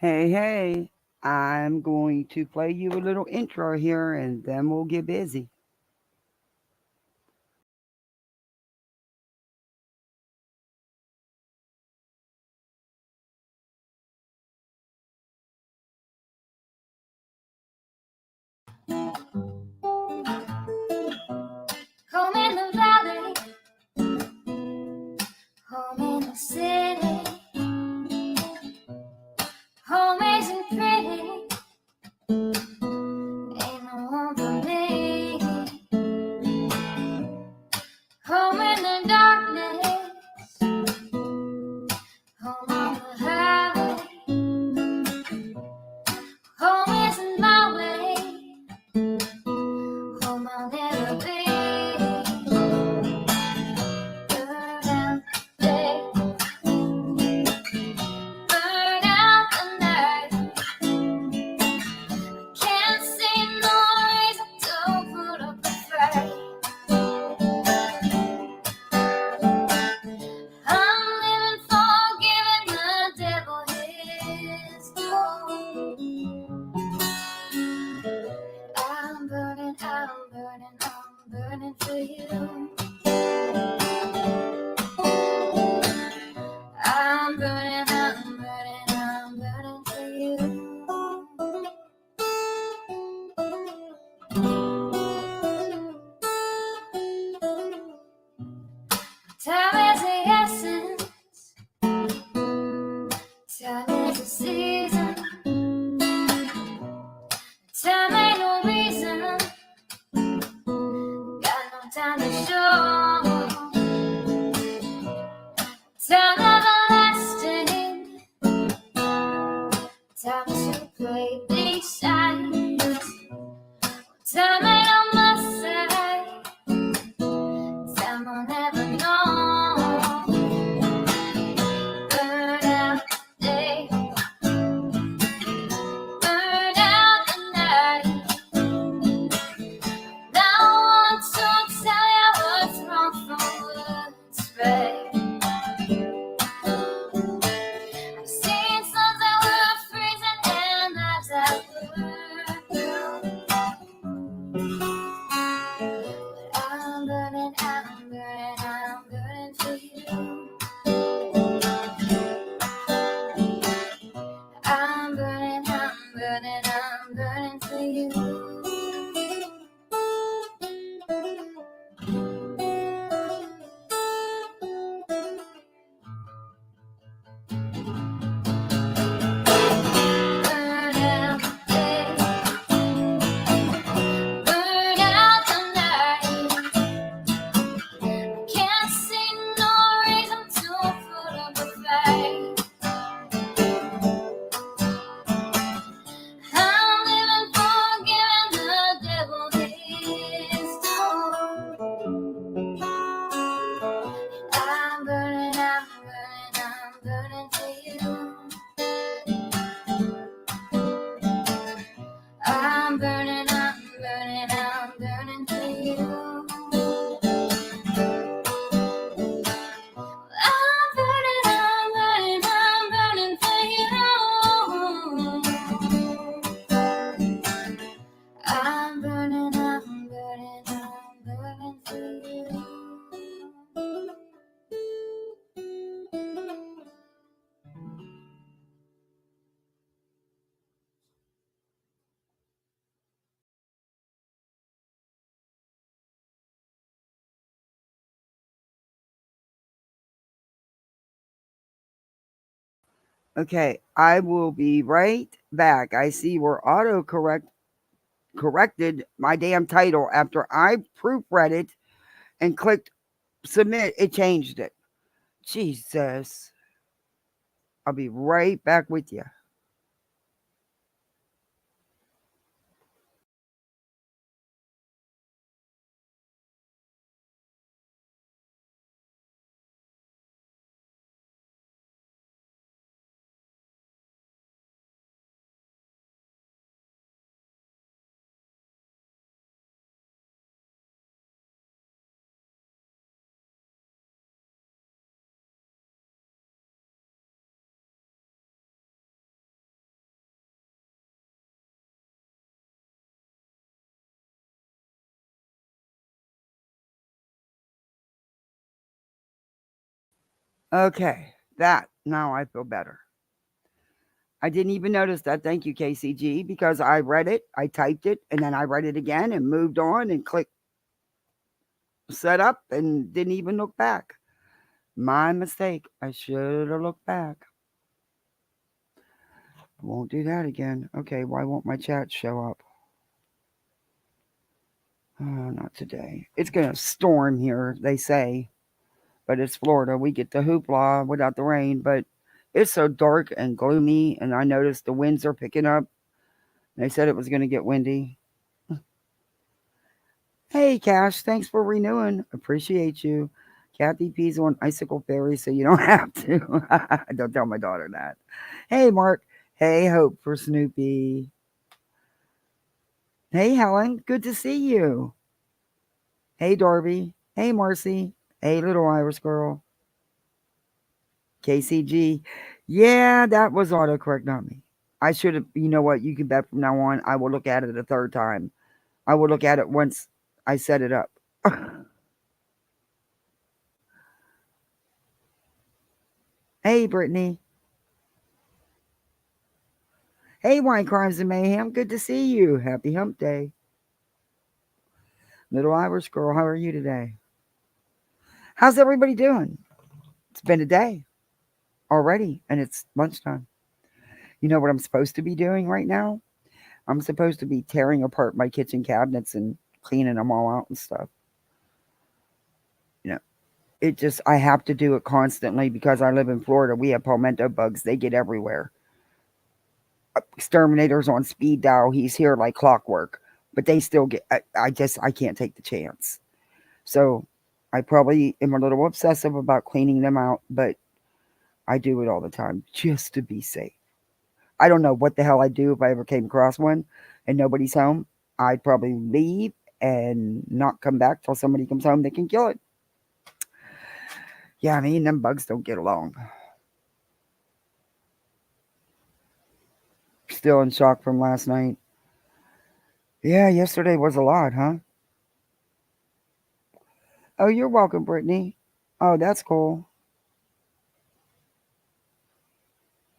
Hey, hey, I'm going to play you a little intro here and then we'll get busy. Home in the valley, home in the city, home isn't pretty, ain't no home for me. Home in the darkness, home on the highway, home isn't my way, home I'll never be. Burn out the day, burn out the night. Can't see no reason to put up a fight. I'm living for giving the devil his due. I'm burning, I'm burning, I'm burning for you. I'm burning, I'm burning, I'm burning for you. Time is the essence, time is the season. Time ain't no reason, got no time to show. Time everlasting, time to play these sides. Time ain't on my side, time I'll never know. Burn out the day, burn out the night. Now I want to tell you what's wrong from what's right. I've seen suns that were freezing and lives that were blue. But I'm burning, I'm burning, I'm burning for you. I'm burning, I'm burning, I'm burning for you. Burn out the day, burn out the night. Can't see no reason to put up a fight. I'm living for giving the devil his due. I'm burning, I'm burning, I'm burning for you. I'm burning, I'm burning, I'm burning for you. I'm burning, I'm burning, I'm burning for you. I'm burning, I'm burning, I'm burning for you. Okay, I will be right back. I see we're corrected my damn title after I proofread it and clicked submit. It changed it. Jesus. I'll be right back with you. Okay, that now I feel better. I didn't even notice that. Thank you, KCG, because I read it, I typed it, and then I read it again and moved on and clicked set up and didn't even look back. My mistake. I should have looked back. Won't do that again. Okay, why won't my chat show up? Oh, not today. It's going to storm here, they say. But it's Florida. We get the hoopla without the rain, but it's so dark and gloomy, and I noticed the winds are picking up. They said it was going to get windy. Hey, Cash, thanks for renewing. Appreciate you. Kathy P's on Icicle Ferry, so you don't have to. Don't tell my daughter that. Hey, Mark. Hey, Hope for Snoopy. Hey, Helen. Good to see you. Hey, Darby. Hey, Marcy. Hey, little Irish girl. KCG. Yeah, that was autocorrect, not me. I should have, you know what? You can bet from now on, I will look at it a third time. I will look at it once I set it up. Hey, Brittany. Hey, Wine Crimes and Mayhem. Good to see you. Happy Hump Day. Little Irish girl, how are you today? How's everybody doing? It's been a day already, and it's lunchtime. You know what I'm supposed to be doing right now? I'm supposed to be tearing apart my kitchen cabinets and cleaning them all out and stuff. You know, it just, I have to do it constantly because I live in Florida. We have palmetto bugs, they get everywhere. Exterminator's on speed dial. He's here like clockwork, but they still get, I can't take the chance. So I probably am a little obsessive about cleaning them out, but I do it all the time just to be safe. I don't know what the hell I'd do if I ever came across one and nobody's home. I'd probably leave and not come back till somebody comes home that can kill it. Yeah, me and them bugs don't get along. Still in shock from last night. Yeah, yesterday was a lot, huh? Oh, you're welcome, Brittany. Oh, that's cool.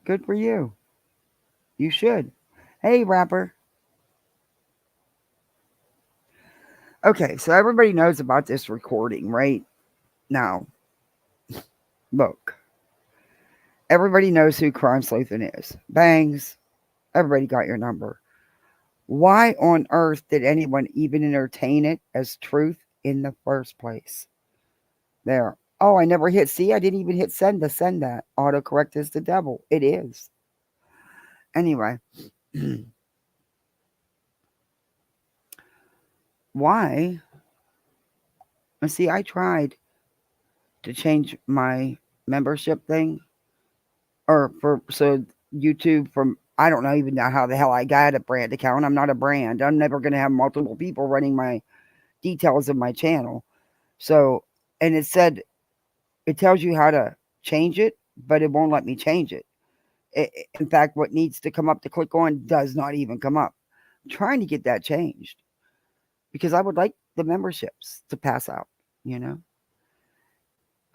Good for you. You should. Hey, rapper. Okay, so everybody knows about this recording, right? Now, look. Everybody knows who Crime Sleuthin is. Bangs. Everybody got your number. Why on earth did anyone even entertain it as truth in the first place? There. Oh, I never hit. See, I didn't even hit send to send that. Autocorrect is the devil. It is. Anyway. Why? See, I tried to change my membership thing, or for so YouTube from, I don't know even know how the hell I got a brand account. I'm not a brand. I'm never going to have multiple people running my details of my channel. So, and it said it tells you how to change it, but it won't let me change it. In fact, what needs to come up to click on does not even come up. I'm trying to get that changed because I would like the memberships to pass out, you know?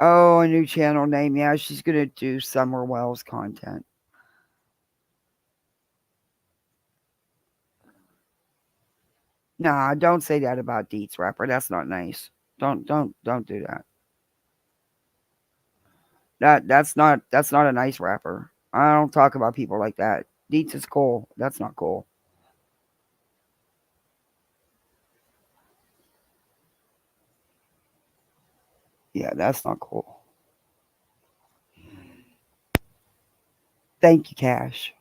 Oh, a new channel name. Yeah, she's going to do Summer Wells content. Nah, don't say that about Deets rapper. That's not nice. Don't do that. That's not a nice rapper. I don't talk about people like that. Deets is cool. That's not cool. Yeah, that's not cool. Thank you, Cash.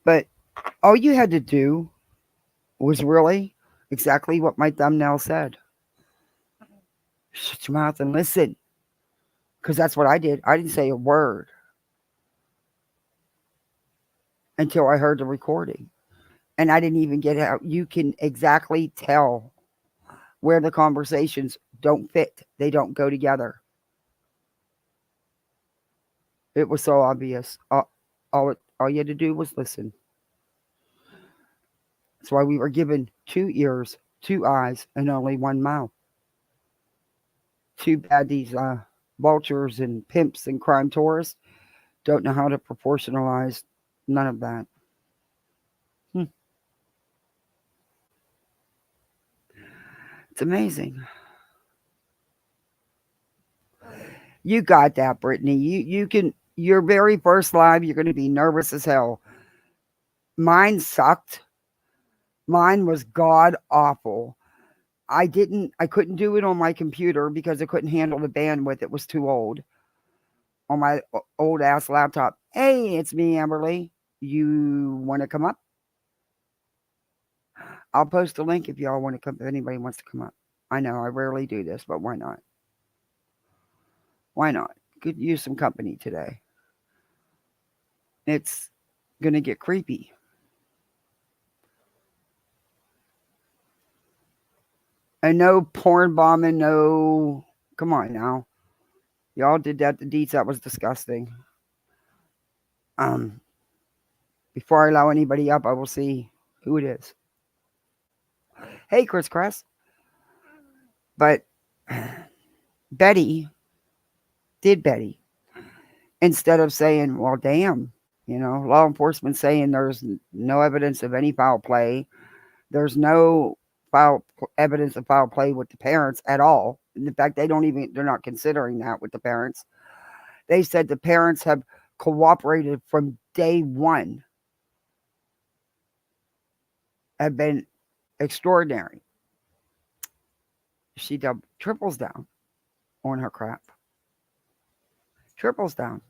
But all you had to do was really exactly what my thumbnail said. Shut your mouth and listen. Because that's what I did. I didn't say a word until I heard the recording. And I didn't even get out. You can exactly tell where the conversations don't fit, they don't go together. It was so obvious. All you had to do was listen. That's why we were given 2 ears, two eyes and only one mouth. Too bad these vultures and pimps and crime tourists don't know how to proportionalize none of that. Hmm. It's amazing. You got that, Brittany. You can. Your very first live, you're going to be nervous as hell. Mine sucked. Mine was god awful. I couldn't do it on my computer because I couldn't handle the bandwidth. It was too old on my old ass laptop. Hey, it's me, Amberly. You want to come up? I'll post a link if y'all want to come. If anybody wants to come up, I know I rarely do this, but why not? Why not? Could use some company today. It's gonna get creepy. And no porn bombing. No, come on now. Y'all did that to Deets. That was disgusting. Um, Before I allow anybody up, I will see who it is. Hey, Chris Cress. But Betty did Betty instead of saying, well, damn, law enforcement saying there's no evidence of any foul play. There's no evidence of foul play with the parents at all. In fact, they're not considering that with the parents. They said the parents have cooperated from day one, have been extraordinary. She triples down on her crap. Triples down.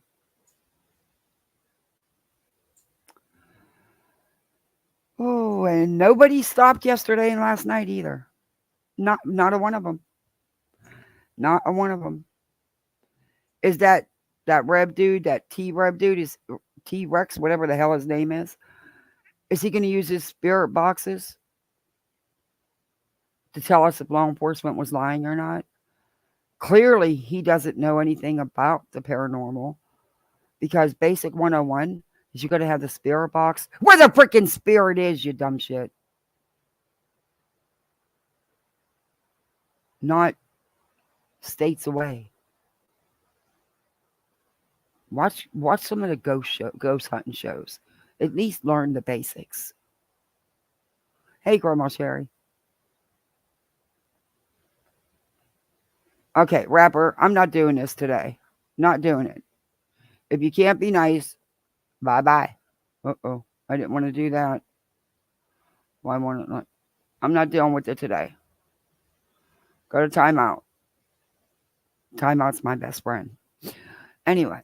Oh, and nobody stopped yesterday and last night either. Not a one of them. Not a one of them. Is that Rev dude, that T Rev dude, is T Rex, whatever the hell his name is? Is he going to use his spirit boxes to tell us if law enforcement was lying or not? Clearly, he doesn't know anything about the paranormal because basic 101 is you got to have the spirit box where the freaking spirit is, you dumb shit. Not states away. Watch some of the ghost hunting shows. At least learn the basics. Hey, Grandma Sherry. Okay, rapper, I'm not doing this today. Not doing it. If you can't be nice, bye bye. Uh-oh. I didn't want to do that. Why want to? I'm not dealing with it today. Go to timeout. Timeout's my best friend. Anyway,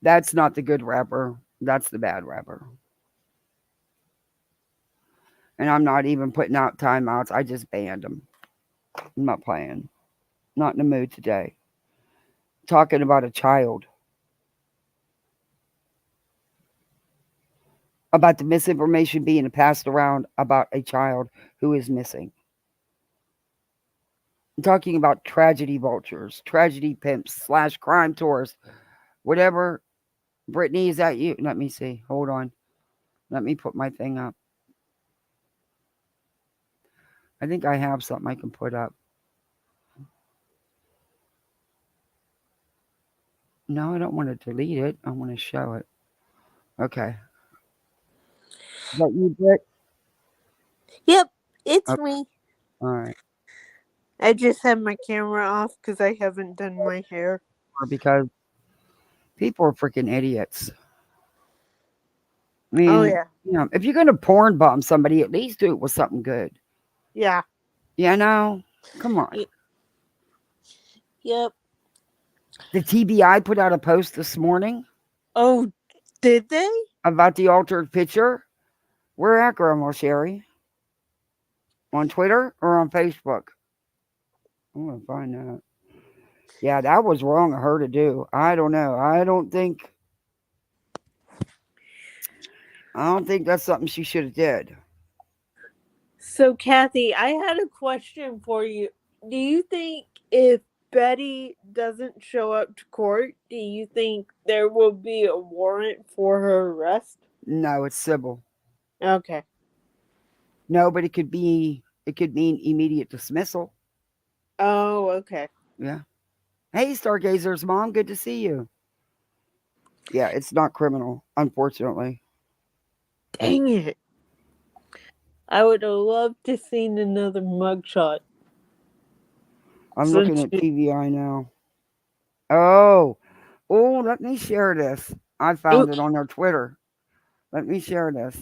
that's not the good rapper. That's the bad rapper. And I'm not even putting out timeouts. I just banned them. I'm not playing. Not in the mood today. Talking about a child. About the misinformation being passed around about a child who is missing. I'm talking about tragedy vultures, tragedy pimps, / crime tourists, whatever. Brittany, is that you? Let me see. Hold on. Let me put my thing up. I think I have something I can put up. No, I don't want to delete it. I want to show it. Okay. Is that you, Britt? Yep, it's Okay. me. All right. I just have my camera off because I haven't done my hair. Because people are freaking idiots. I Oh, mean, yeah. if you're going to porn bomb somebody, at least do it with something good. Yeah. Come on. Yep. The TBI put out a post this morning Oh, did they? about the altered picture. Where at, Grandma Sherry? On Twitter or on Facebook? I'm going to find that. Yeah, that was wrong of her to do. I don't know. I don't think that's something she should have did. So, Kathy, I had a question for you. Do you think if Betty doesn't show up to court, do you think there will be a warrant for her arrest? No, it's civil. Okay. No, but it could mean immediate dismissal. Oh, okay. Yeah. Hey, Stargazer's mom, good to see you. Yeah, it's not criminal, unfortunately. Dang it. I would have loved to seen another mugshot. I'm looking Since at TVI now. Oh, oh, let me share this. I you, found it on their Twitter. Let me share this.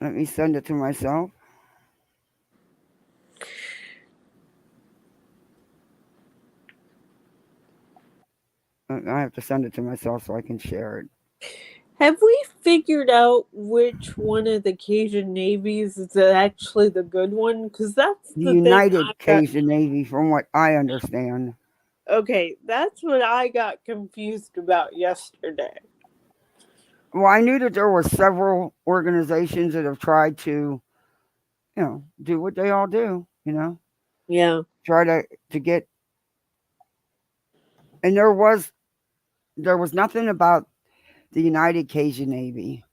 Let me send it to myself. I have to send it to myself so I can share it. have we figured out which one of the Cajun navies is actually the good one? Because that's The the thing I United got. Cajun Navy, from what I understand. Okay, that's what I got confused about yesterday. Well, I knew that there were several organizations that have tried to, do what they all do. Yeah. Try to get, and there was nothing about the United Cajun Navy.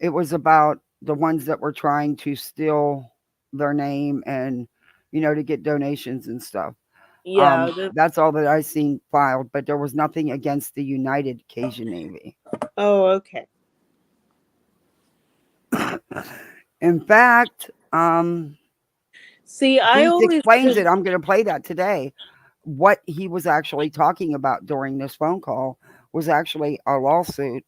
It was about the ones that were trying to steal their name and to get donations and stuff. Yeah. That's all that I seen filed, but there was nothing against the United Cajun Navy. Oh, okay. In fact, See, I Deets always explains it. I'm going to play that today. What he was actually talking about during this phone call was actually a lawsuit.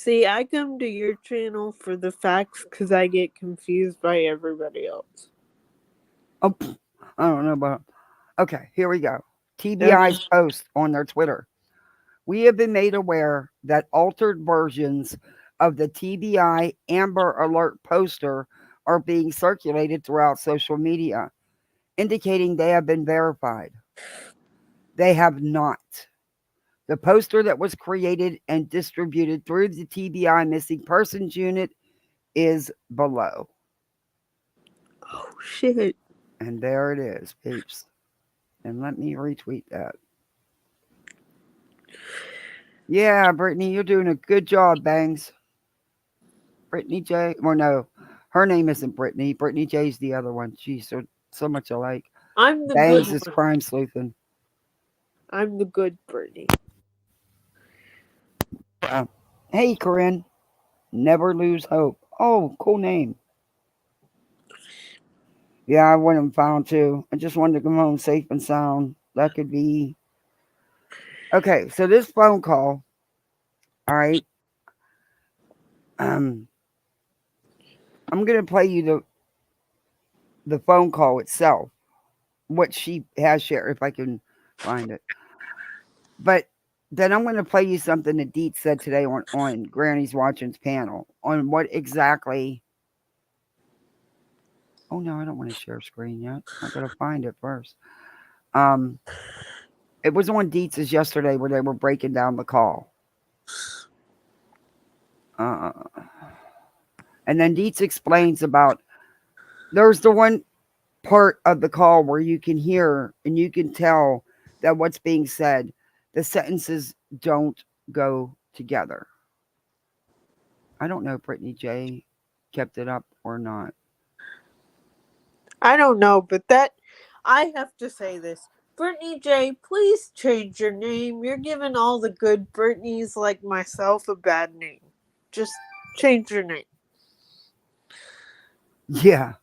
see. I come to your channel for the facts because I get confused by everybody else. Oh, I don't know about. Okay, here we go. Okay. TBI's post on their Twitter. We have been made aware that altered versions of the TBI Amber Alert poster are being circulated throughout social media, indicating they have been verified. They have not. The poster that was created and distributed through the TBI Missing Persons Unit is below. Oh shit. And there it is, peeps. And let me retweet that. Yeah, Brittany, you're doing a good job, Bangs. Brittany J. Well, no, her name isn't Brittany. Brittany J's the other one. She's so much alike. I'm the good Bangs is one. crime sleuthin. I'm the good Brittany. Uh, hey, Corinne. Never lose hope. Oh, cool name. Yeah, I went and found too. I just wanted to come home safe and sound. That could be okay. So this phone call, all right. Um, I'm gonna play you the phone call itself, what she has shared, if I can find it. But then I'm gonna play you something that Deet said today on Granny's Watching's panel on what exactly. Oh no, I don't want to share screen yet. I gotta find it first. Um, it was on Deetz's yesterday where they were breaking down the call. Uh, and then Dietz explains about there's the one part of the call where you can hear and you can tell that what's being said, the sentences don't go together. I don't know if Brittany J kept it up or not. I don't know, but that I have to say this. Brittany J, please change your name. You're giving all the good Britneys like myself a bad name. Just change your name. Yeah,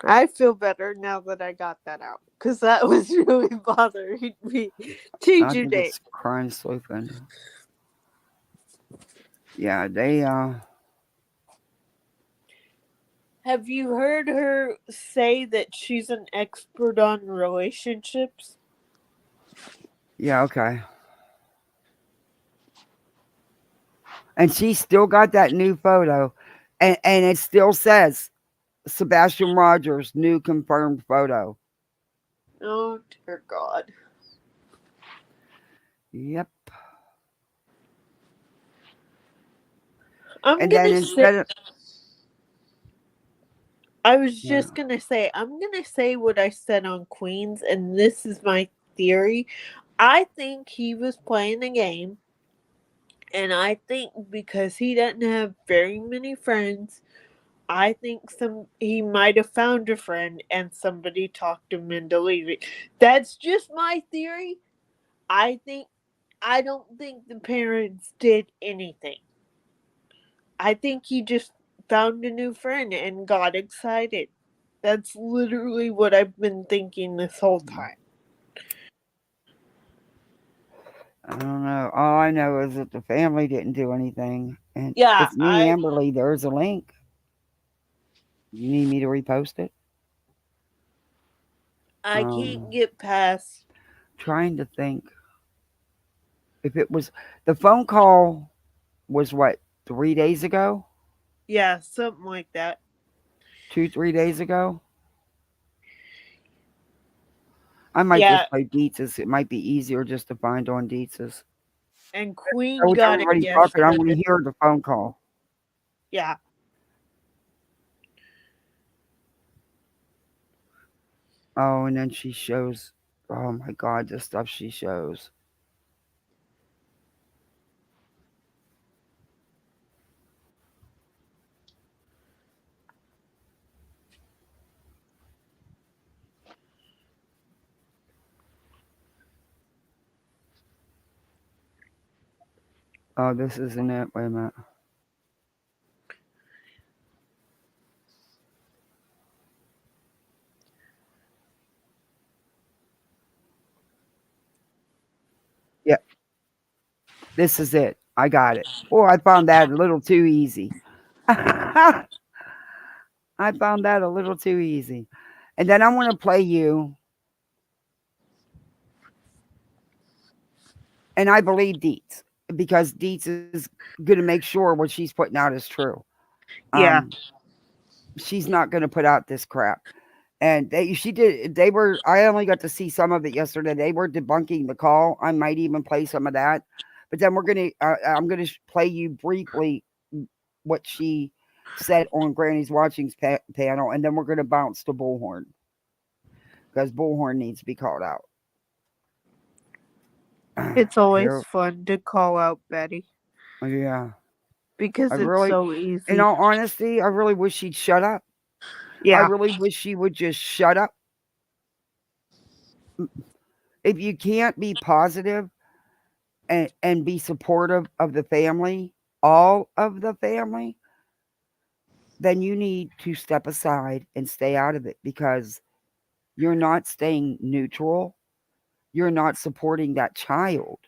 I feel better now that I got that out. Because that was really bothering me. Change I your think name. it's crime sleuthin. Yeah, they Have you heard her say that she's an expert on relationships? yeah, okay. And she still got that new photo. And it still says Sebastian Rogers new confirmed photo. Oh, dear God. Yep. I'm And going then to say. instead of I was Yeah. just gonna say, I'm gonna say what I said on Queens, and this is my theory. I think he was playing a game, and I think because he doesn't have very many friends, I think he might have found a friend and somebody talked him into leaving. That's just my theory. I think I don't think the parents did anything. I think he just found a new friend and got excited. That's literally what I've been thinking this whole time. I don't know. All I know is that the family didn't do anything. And Yeah, it's me, Amberly. There's a link. You need me to repost it? I Um, can't get past. trying to think if it was the phone call was what 3 days ago, Yeah, something like that. 2 3 days ago. I might Yeah, just play Deetz's. It might be easier just to find on Deetz's. and So Queen with got it everybody talking, I'm going yesterday. to hear the phone call. Yeah, Oh, and then she shows. Oh my God, the stuff she shows. Oh, this isn't it. Wait a minute. Yeah, this is it. I got it. Oh, I found that a little too easy. I found that a little too easy. And then I want to play you, and I believe Dietz because Dietz is going to make sure what she's putting out is true. yeah. Um, she's not going to put out this crap. And she did. They were. I only got to see some of it yesterday. They were debunking the call. I might even play some of that. But then we're gonna. I'm gonna play you briefly what she said on Granny's Watching's panel, and then we're gonna bounce to Bullhorn because Bullhorn needs to be called out. It's always Here, fun to call out Betty yeah. I because it's really, so in easy. all honesty, I really wish she'd shut up. I Yeah, really wish she would just shut up. If you can't be positive and be supportive of the family, all of the family, then you need to step aside and stay out of it because you're not staying neutral. You're not supporting that child.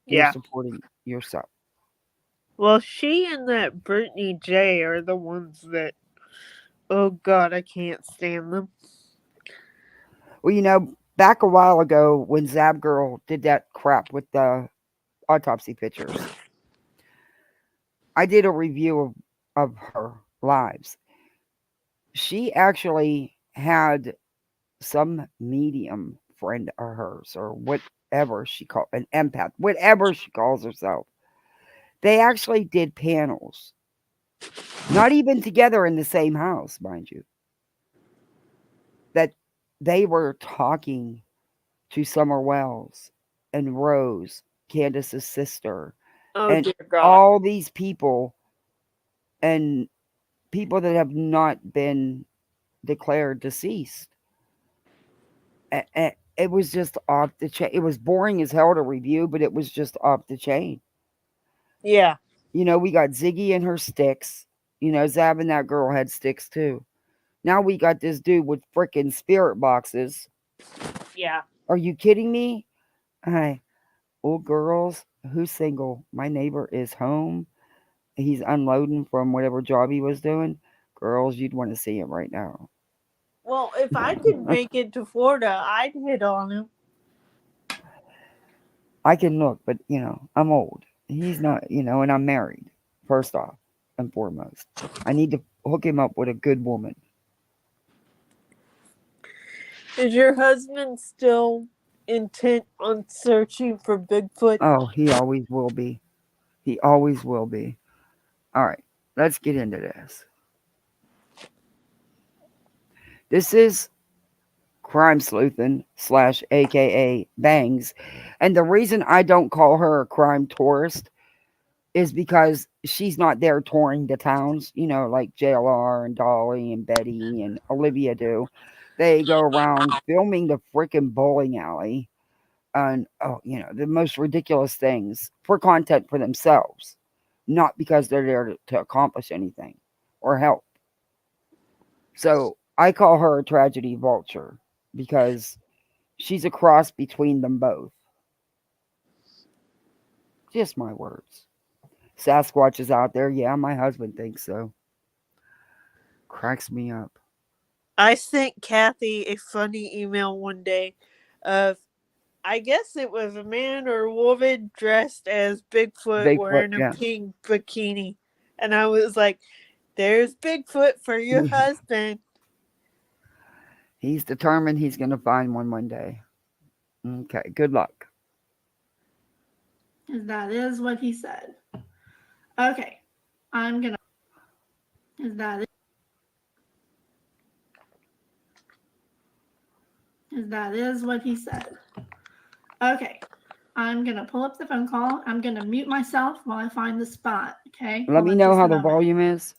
You're yeah. supporting yourself. Well, she and that Brittany J are the ones that. Oh God, I can't stand them. Well, back a while ago when Zab Girl did that crap with the autopsy pictures, I did a review of her lives. She actually had some medium friend of hers or whatever she called an empath, whatever she calls herself. They actually did panels, not even together in the same house, mind you, that they were talking to Summer Wells and Rose, Candace's sister, Oh and dear God. all these people and people that have not been declared deceased. It was just off the chain. It was boring as hell to review, but it was just off the chain. Yeah, We got Ziggy and her sticks. Zab and that girl had sticks too. Now we got this dude with freaking spirit boxes. yeah. Are you kidding me? Hi, old girls, who's single? My neighbor is home. He's unloading from whatever job he was doing. Girls, you'd want to see him right now. Well, if I could make it to Florida, I'd hit on him. I can look, but I'm old. He's not, and I'm married. First off and foremost, I need to hook him up with a good woman. Is your husband still intent on searching for Bigfoot? Oh, he always will be. He always will be. All right, let's get into this. This is crime sleuthin slash AKA Bangs. And the reason I don't call her a crime tourist is because she's not there touring the towns, like JLR and Dolly and Betty and Olivia do. They go around filming the freaking bowling alley and, the most ridiculous things for content for themselves, not because they're there to accomplish anything or help. So I call her a tragedy vulture because she's a cross between them both. Just my words. Sasquatch is out there. Yeah, my husband thinks so. Cracks me up. I sent Kathy a funny email one day of, I guess it was a man or a woman dressed as Bigfoot Bigfoot, wearing a yeah. pink bikini. And I was like, there's Bigfoot for your husband. He's determined he's going to find one day. Okay, good luck. That is what he said. Okay, I'm gonna. That is what he said. Okay, I'm gonna pull up the phone call. I'm gonna mute myself while I find the spot. Okay, Let hold me on know just how a the moment. volume is.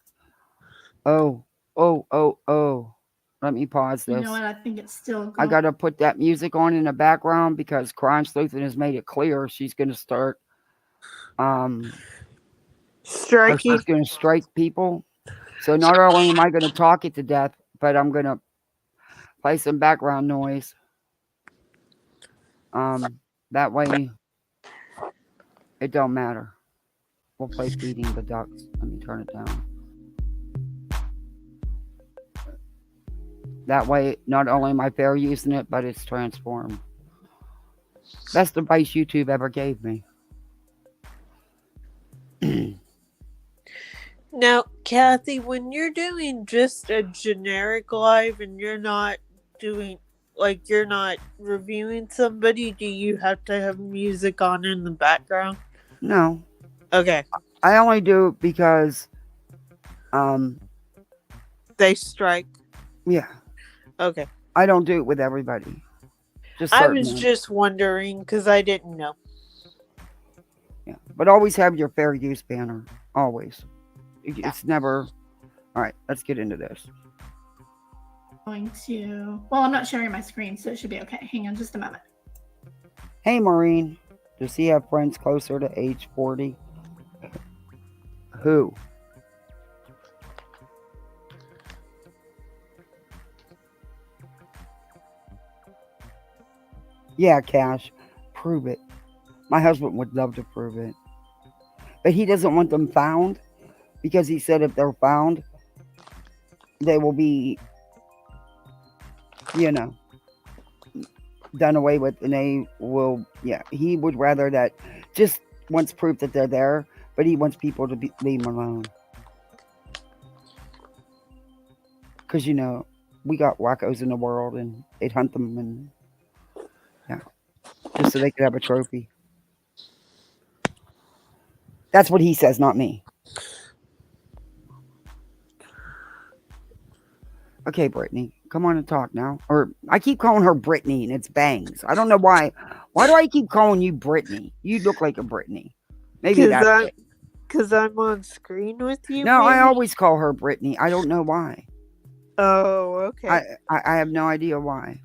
Oh, oh. Let me pause You this. know what? I think it's still going. I got to put that music on in the background because Crime Sleuthin has made it clear she's going to start, or Striking. she's going to strike people. So not only am I going to talk it to death, but I'm going to play some background noise. That way it don't matter. We'll play Feeding the Ducks. Let me turn it down. That way, not only am I fair using it, but it's transformed. Best advice YouTube ever gave me. Now, Kathy, when you're doing just a generic live and you're not doing, like, you're not reviewing somebody, do you have to have music on in the background? No. Okay. I only do it because, They strike. yeah. Okay. I don't do it with everybody. Just I certain was ones. just wondering because I didn't know. Yeah. But always have your fair use banner. Always. It's never. All right, let's get into this. Going to. Well, I'm not sharing my screen, so it should be okay. Hang on just a moment. Hey, Maureen. Does he have friends closer to age 40? Who? Yeah, Cash. Prove it. My husband would love to prove it. But he doesn't want them found because he said if they're found, they will be, you know, done away with and they will, yeah. He would rather that just wants proof that they're there, but he wants people to leave them alone. Because, we got wackos in the world and they'd hunt them and, yeah, just so they could have a trophy. That's what he says, not me. Okay, Brittany, come on and talk now. Or I keep calling her Brittany and it's Bangs. I don't know why. Why do I keep calling you Brittany? You look like a Brittany. Maybe that's it. Because I'm on screen with you, No, maybe? I always call her Brittany. I don't know why. Oh, okay. I have no idea why.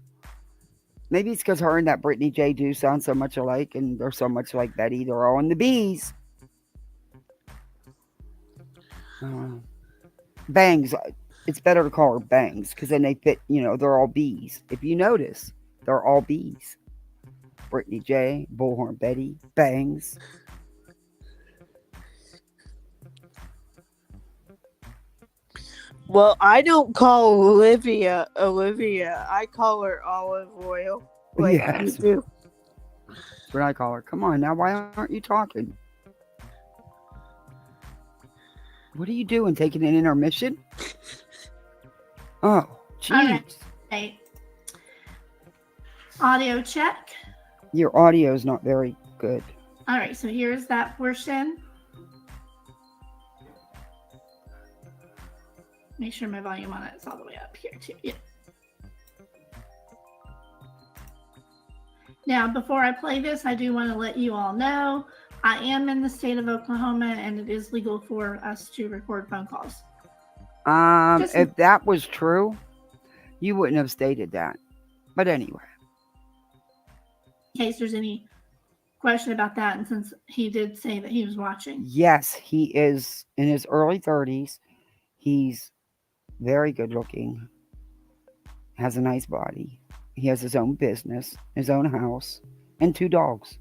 Maybe it's because her and that Brittany J do sound so much alike and they're so much like Betty. They're all in the bees. Bangs. It's better to call her Bangs because then they fit, they're all bees. If you notice, they're all bees. Brittany J, Bullhorn Betty, Bangs. Well, I don't call Olivia. I call her Olive Oil. Like Yes. you do. That's what I call her. Come on now, why aren't you talking? What are you doing? Taking an intermission? Oh, jeez. Okay. Audio check. Your audio is not very good. All right, so here's that portion. Make sure my volume on it is all the way up here too. Yeah. Now, before I play this, I do want to let you all know I am in the state of Oklahoma, and it is legal for us to record phone calls. If that was true, you wouldn't have stated that. But anyway. In case there's any question about that, and since he did say that he was watching. Yes, he is in his early 30s. He's very good looking, has a nice body. He has his own business, his own house, and 2 dogs.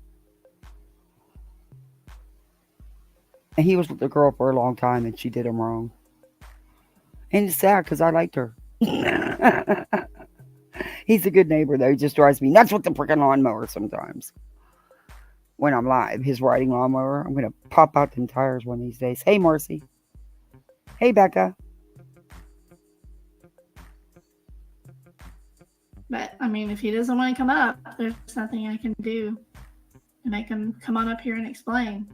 And he was with the girl for a long time, and she did him wrong. And it's sad because I liked her. He's a good neighbor, though. He just drives me nuts with the freaking lawnmower sometimes. When I'm live, his riding lawnmower, I'm going to pop out them tires one of these days. Hey, Marcy. Hey, Becca. But, I mean, if he doesn't want to come up, there's nothing I can do to make him come on up here and explain.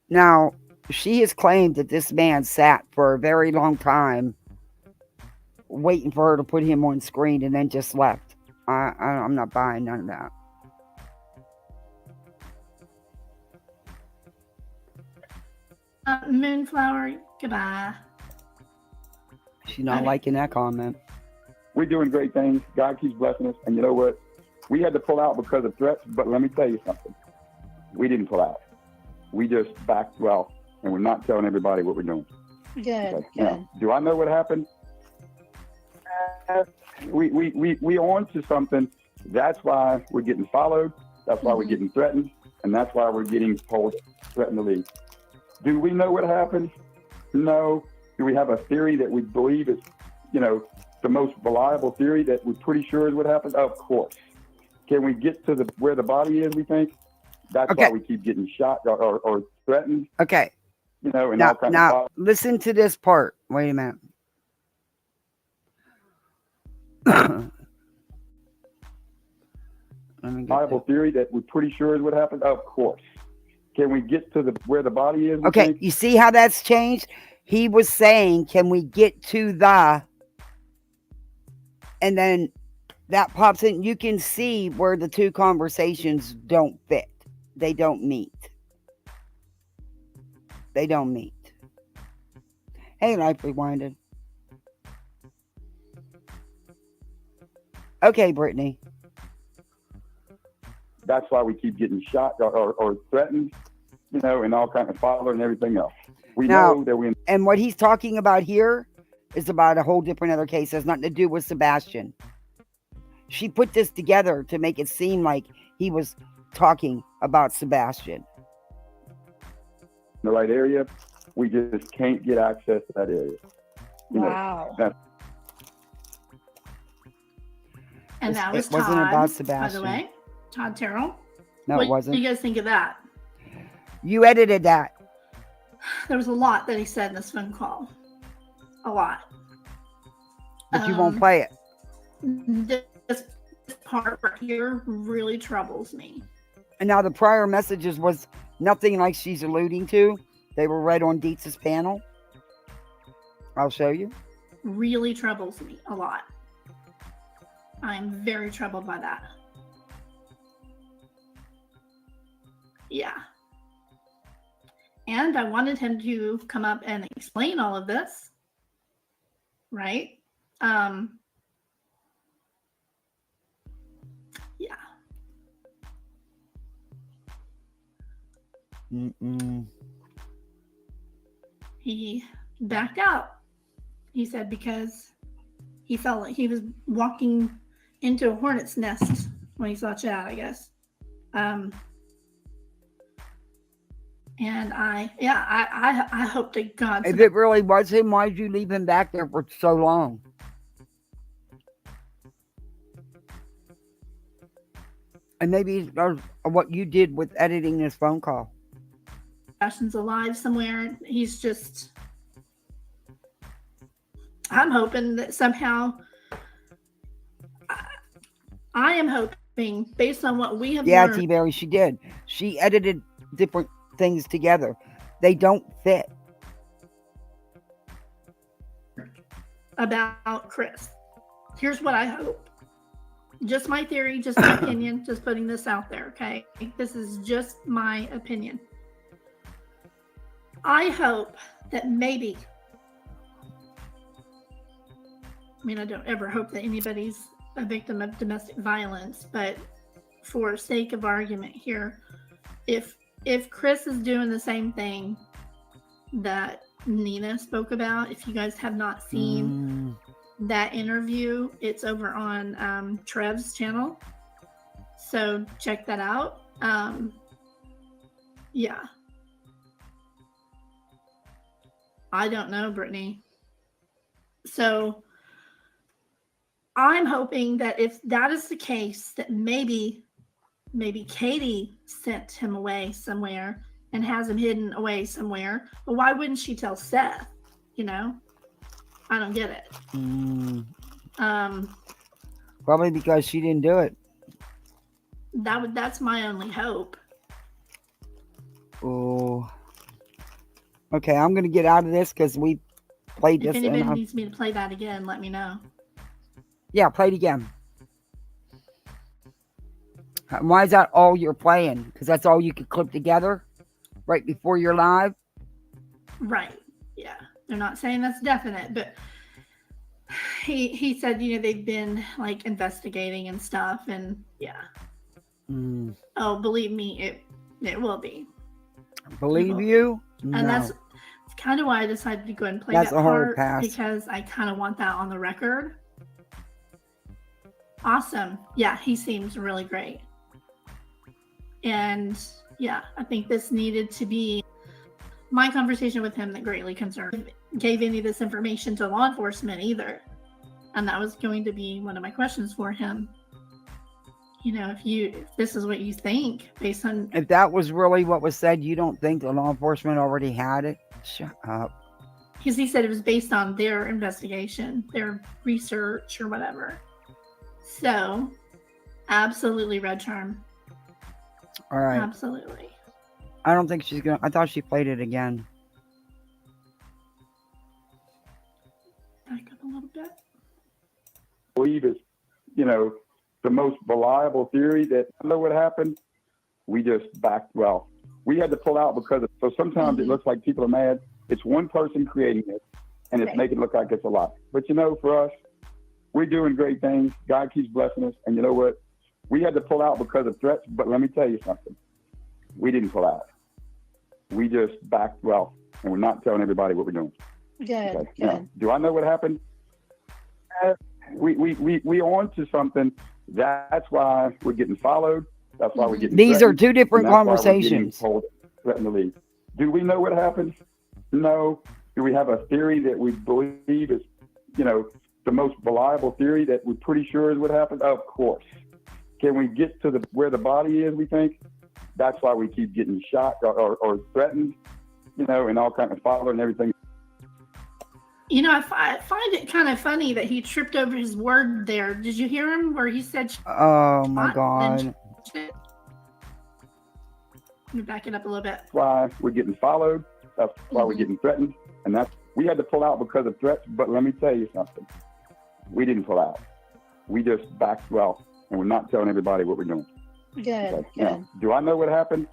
Now, she has claimed that this man sat for a very long time waiting for her to put him on screen and then just left. I'm not buying none of that. Moonflower, goodbye. She's not liking that comment. We're doing great things. God keeps blessing us. And you know what? We had to pull out because of threats, but let me tell you something. We didn't pull out. We just backed well, and we're not telling everybody what we're doing. Good, Okay. good. Now, do I know what happened? We on to something. That's why we're getting followed. That's why we're getting threatened. And that's why we're getting told, threatened to leave. Do we know what happened? No. Do we have a theory that we believe is, the most reliable theory that we're pretty sure is what happened? Of course. Can we get to where the body is, we think? That's why we keep getting shot or threatened. Okay. And all kinds of listen to this part. Wait a minute. Reliable theory that we're pretty sure is what happened? Of course. Can we get to where the body is? Okay, you see how that's changed? He was saying, can we get to the... And then that pops in. You can see where the two conversations don't fit. They don't meet. They don't meet. Hey, Life Rewinded. Okay, Brittany. That's why we keep getting shot or threatened, and all kinds of father and everything else. We know that we... And what he's talking about here is about a whole different other case. It has nothing to do with Sebastian. She put this together to make it seem like he was talking about Sebastian. In the right area, we just can't get access to that area. Wow. And that was Todd, wasn't about Sebastian. by the way. Todd Terrell. No, it wasn't. What do you guys think of that? You edited that. There was a lot that he said in this phone call. A lot. But you won't play it. This part right here really troubles me. And now the prior messages was nothing like she's alluding to. They were read on Dietz's panel. I'll show you. Really troubles me a lot. I'm very troubled by that. Yeah. And I wanted him to come up and explain all of this. Right? Yeah. He backed out. He said because he felt like he was walking into a hornet's nest when he saw Chad, I guess. And I hope to God. If it really was him, why did you leave him back there for so long? And maybe what you did with editing this phone call. Sebastian's alive somewhere. He's just... I'm hoping that somehow... I am hoping, based on what we have learned... Yeah, T-Berry, she did. She edited different things together. They don't fit. About Chris. Here's what I hope. Just my theory, just my opinion, just putting this out there, okay? This is just my opinion. I hope that maybe, I mean, I don't ever hope that anybody's a victim of domestic violence, but for sake of argument here, if Chris is doing the same thing that Nina spoke about, if you guys have not seen that interview, it's over on Trev's channel, so check that out. Yeah, I don't know, Brittany. So I'm hoping that if that is the case, that maybe Katie sent him away somewhere and has him hidden away somewhere. But why wouldn't she tell Seth? You know, I don't get it. Probably because she didn't do it. That's my only hope. Oh. Okay, I'm gonna get out of this because we played If this. anybody needs me to play that again, let me know. Yeah, play it again. Why is that all you're playing? Because that's all you could clip together right before you're live? Right. Yeah. They're not saying that's definite, but he said, you know, they've been like investigating and stuff, and yeah. Oh, believe me, it will be. Believe you? No. And that's kind of why I decided to go ahead and play That's that a hard part, pass. because I kind of want that on the record. Awesome. Yeah, he seems really great. And yeah, I think this needed to be my conversation with him that greatly concerned. Gave any of this information to law enforcement either. And that was going to be one of my questions for him. You know, if this is what you think based on... If that was really what was said, you don't think the law enforcement already had it? Shut up. Because he said it was based on their investigation, their research or whatever. So, absolutely, Red Charm. All right. Absolutely. I don't think she's gonna. I thought she played it again. Back up a little bit. I believe it's, you know, the most reliable theory that I know what happened. We just we had to pull out because of, so sometimes it looks like people are mad. It's one person creating it, and it's making it look like it's a lot. But you know, for us, we're doing great things. God keeps blessing us. And you know what? We had to pull out because of threats, but let me tell you something. We didn't pull out. We just backed and we're not telling everybody what we're doing. Good. Okay. Now, do I know what happened? We on to something. That's why we're getting followed. That's why we're getting These are threatened, two different and that's why we're conversations. getting told, threatened to leave. Do we know what happened? No. Do we have a theory that we believe is, you know, the most reliable theory that we're pretty sure is what happened? Of course. Can we get to where the body is, we think? That's why we keep getting shot or threatened, you know, and all kinds of followed and everything. You know, I find it kind of funny that he tripped over his word there. Did you hear him where he said... Oh, my God. Let me back it up a little bit. That's why we're getting followed. That's why we're getting threatened. And we had to pull out because of threats. But let me tell you something. We didn't pull out. We just backed and we're not telling everybody what we're doing. Good. Okay. Good. Now, do I know what happened?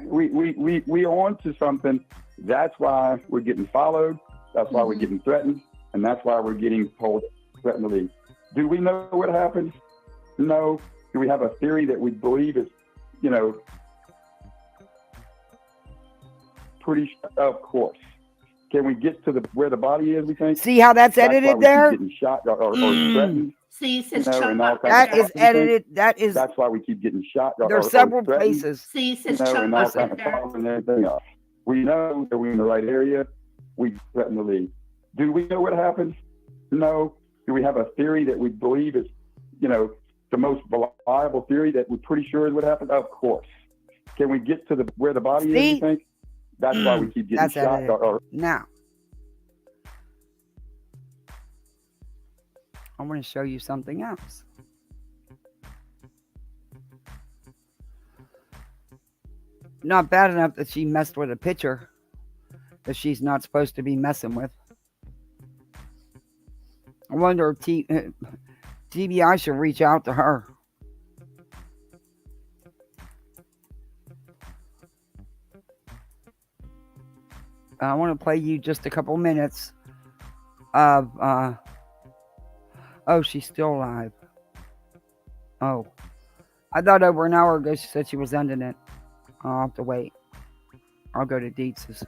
We on to something. That's why we're getting followed. That's why we're getting threatened. And that's why we're getting told, threatened to leave. Do we know what happened? No. Do we have a theory that we believe is, you know, pretty, of course. Can we get to where the body is, we think? See how that's why edited we there? keep getting shot or threatened. See, it says You know, and all kinds That of is stuff, we edited. That is. That's why we keep getting shot There's or several threatened, places. See, it says you know, and all Chuck kinds of there. following and everything else. We know that we're in the right area. We threaten to leave. Do we know what happened? No. Do we have a theory that we believe is, you know, the most reliable theory that we're pretty sure is what happened? Of course. Can we get to where the body is, See? we think? That's why we keep getting That's shot edited. or Now, I want to show you something else. Not bad enough that she messed with a picture that she's not supposed to be messing with. I wonder if CBI should reach out to her. I want to play you just a couple minutes of. Oh, she's still alive. Oh, I thought over an hour ago she said she was ending it. I'll have to wait. I'll go to Dietz's.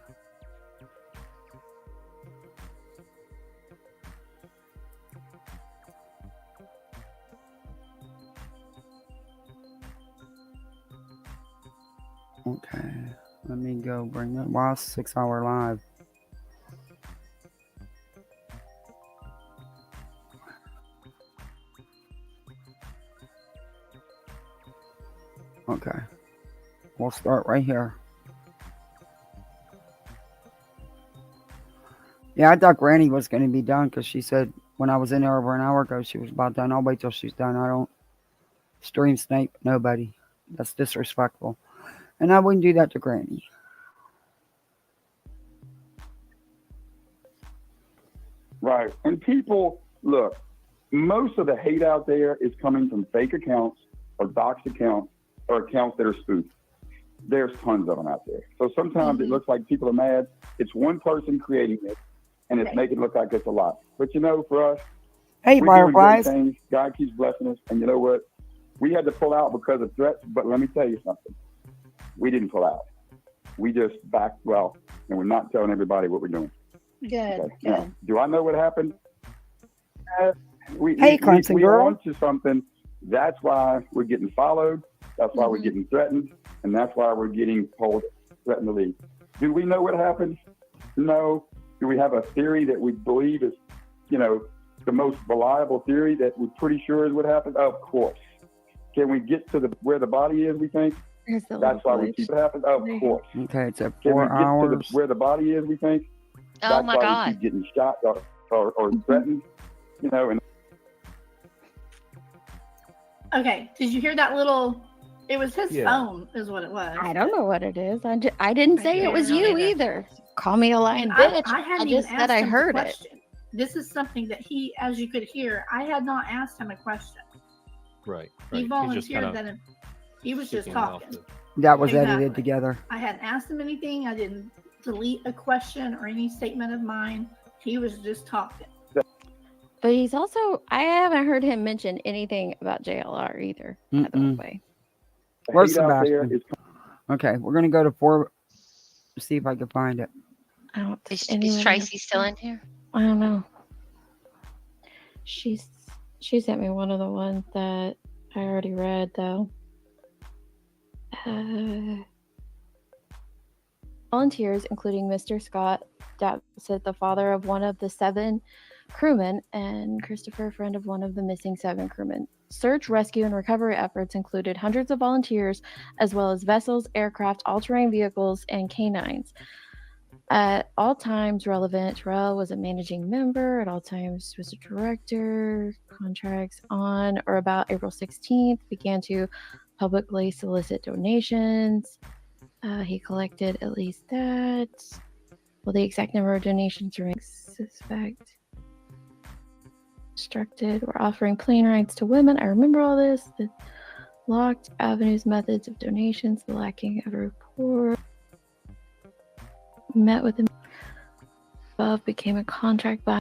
Okay, let me go bring it. Wow, 6 hour live. Okay, we'll start right here. Yeah, I thought Granny was going to be done because she said when I was in there over an hour ago she was about done. I'll wait till she's done. I don't stream snipe nobody. That's disrespectful. And I wouldn't do that to Granny. Right. And people, look, most of the hate out there is coming from fake accounts or doxed accounts or accounts that are spoofed. There's tons of them out there. So sometimes it looks like people are mad. It's one person creating it, and it's making it look like it's a lot. But for us, hey, we're doing great Fireflies. things. God keeps blessing us. And you know what? We had to pull out because of threats, but let me tell you something. We didn't pull out. We just backed well, and we're not telling everybody what we're doing. Good. Okay. Now, do I know what happened? We Clemson girl. on to something. That's why we're getting followed. That's why we're getting threatened. And that's why we're getting told threaten to leave. Do we know what happened? No. Do we have a theory that we believe is, the most reliable theory that we're pretty sure is what happened? Of course. Can we get to where the body is, we think? That's why we keep it happen? Of course. Okay, it's at Can we 4 get hours. to where the body is, we think? Oh That's my why God. we keep getting shot or threatened, and Okay, did you hear that little? It was his Yeah. phone, is what it was. I don't know what it is. I didn't say it was I you don't either. Call me a lying And bitch. I hadn't I even just asked said I him heard the it. question. This is something that he, as you could hear, I had not asked him a question. Right. He He's just volunteered kind that he was just seeking out talking. That was Exactly. edited together. I hadn't asked him anything. I didn't delete a question or any statement of mine. He was just talking. But he's also, I haven't heard him mention anything about JLR either, by the Mm-mm. way. the Where's hate out there Sebastian? is Okay, we're gonna go to 4. See if I can find it. I don't Is anyone else- Tracy still in here? I don't know. She sent me one of the ones that I already read though. Volunteers, including Mr. Scott Dapsett, the father of one of the 7 crewmen, and Christopher, friend of one of the missing 7 crewmen. Search, rescue, and recovery efforts included hundreds of volunteers, as well as vessels, aircraft, all-terrain vehicles, and canines. At all times relevant, Terrell was a managing member. At all times was a director. Contracts on or about April 16th began to publicly solicit donations. He collected at least that. Well, the exact number of donations remains suspect. Instructed. We're offering plane rides to women. I remember all this. The locked avenues, methods of donations, the lacking of a report. Met with him above, became a contract by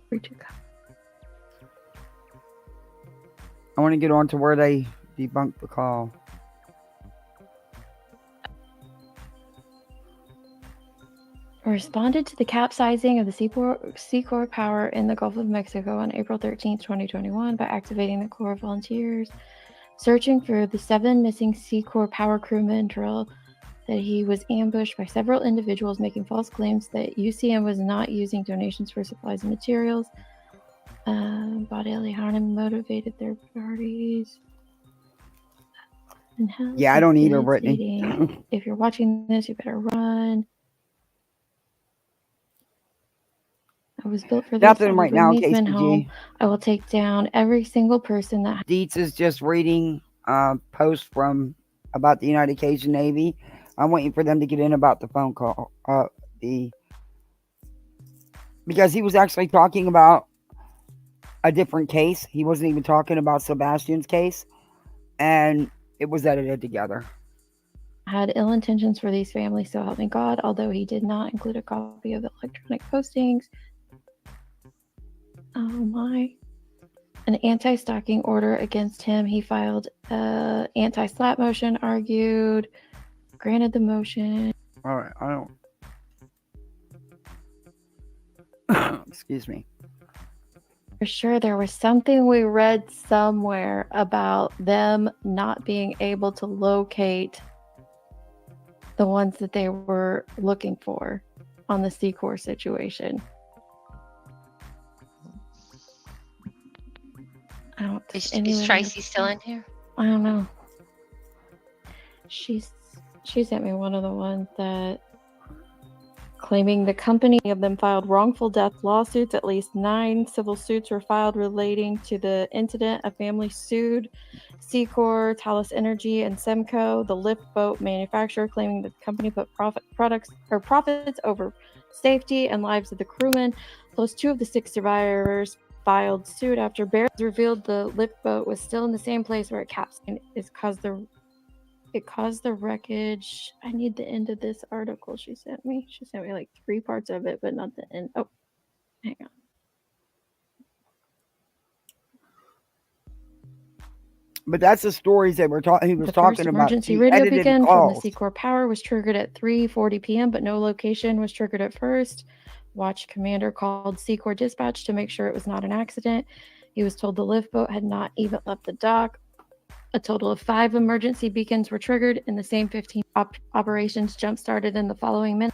I want to get on to where they debunked the call. responded to the capsizing of the Seacorps Power in the Gulf of Mexico on April 13th, 2021 by activating the Corps of Volunteers, searching for the 7 missing Seacorps Power crewmen. Terrell that he was ambushed by several individuals making false claims that UCM was not using donations for supplies and materials. Bodily harm motivated third parties. And Yeah, I don't either, Brittany. If you're watching this, you better run. I was built for this. Nothing I will right bring now, these men home. KCG. I will take down every single person that. Dietz is just reading a post from about the United Cajun Navy. I'm waiting for them to get in about the phone call. Because he was actually talking about a different case. He wasn't even talking about Sebastian's case, and it was edited together. Had ill intentions for these families, so help me God, although he did not include a copy of the electronic postings. Oh my. An anti-stalking order against him. He filed an anti-slap motion, argued, granted the motion. All right, I don't. Excuse me. For sure, there was something we read somewhere about them not being able to locate the ones that they were looking for on the Secor situation. I don't think Is Tracy still in here? I don't know. She sent me one of the ones that claiming the company of them filed wrongful death lawsuits. At least 9 civil suits were filed relating to the incident. A family sued Secor, Talos Energy, and Semco, the lift boat manufacturer, claiming that the company put profits over safety and lives of the crewmen. Plus, 2 of the 6 survivors filed suit after Barrett revealed the lift boat was still in the same place where it capsized. It caused the wreckage. I need the end of this article she sent me. She sent me like 3 parts of it, but not the end. Oh, hang on. But that's the stories that he was The talking first about. emergency radio beacon from the Secor Power was triggered at 3:40 p.m., but no location was triggered at first. Watch commander called Secor dispatch to make sure it was not an accident. He was told the lift boat had not even left the dock. A total of 5 emergency beacons were triggered, and the same 15 operations jump-started in the following minute.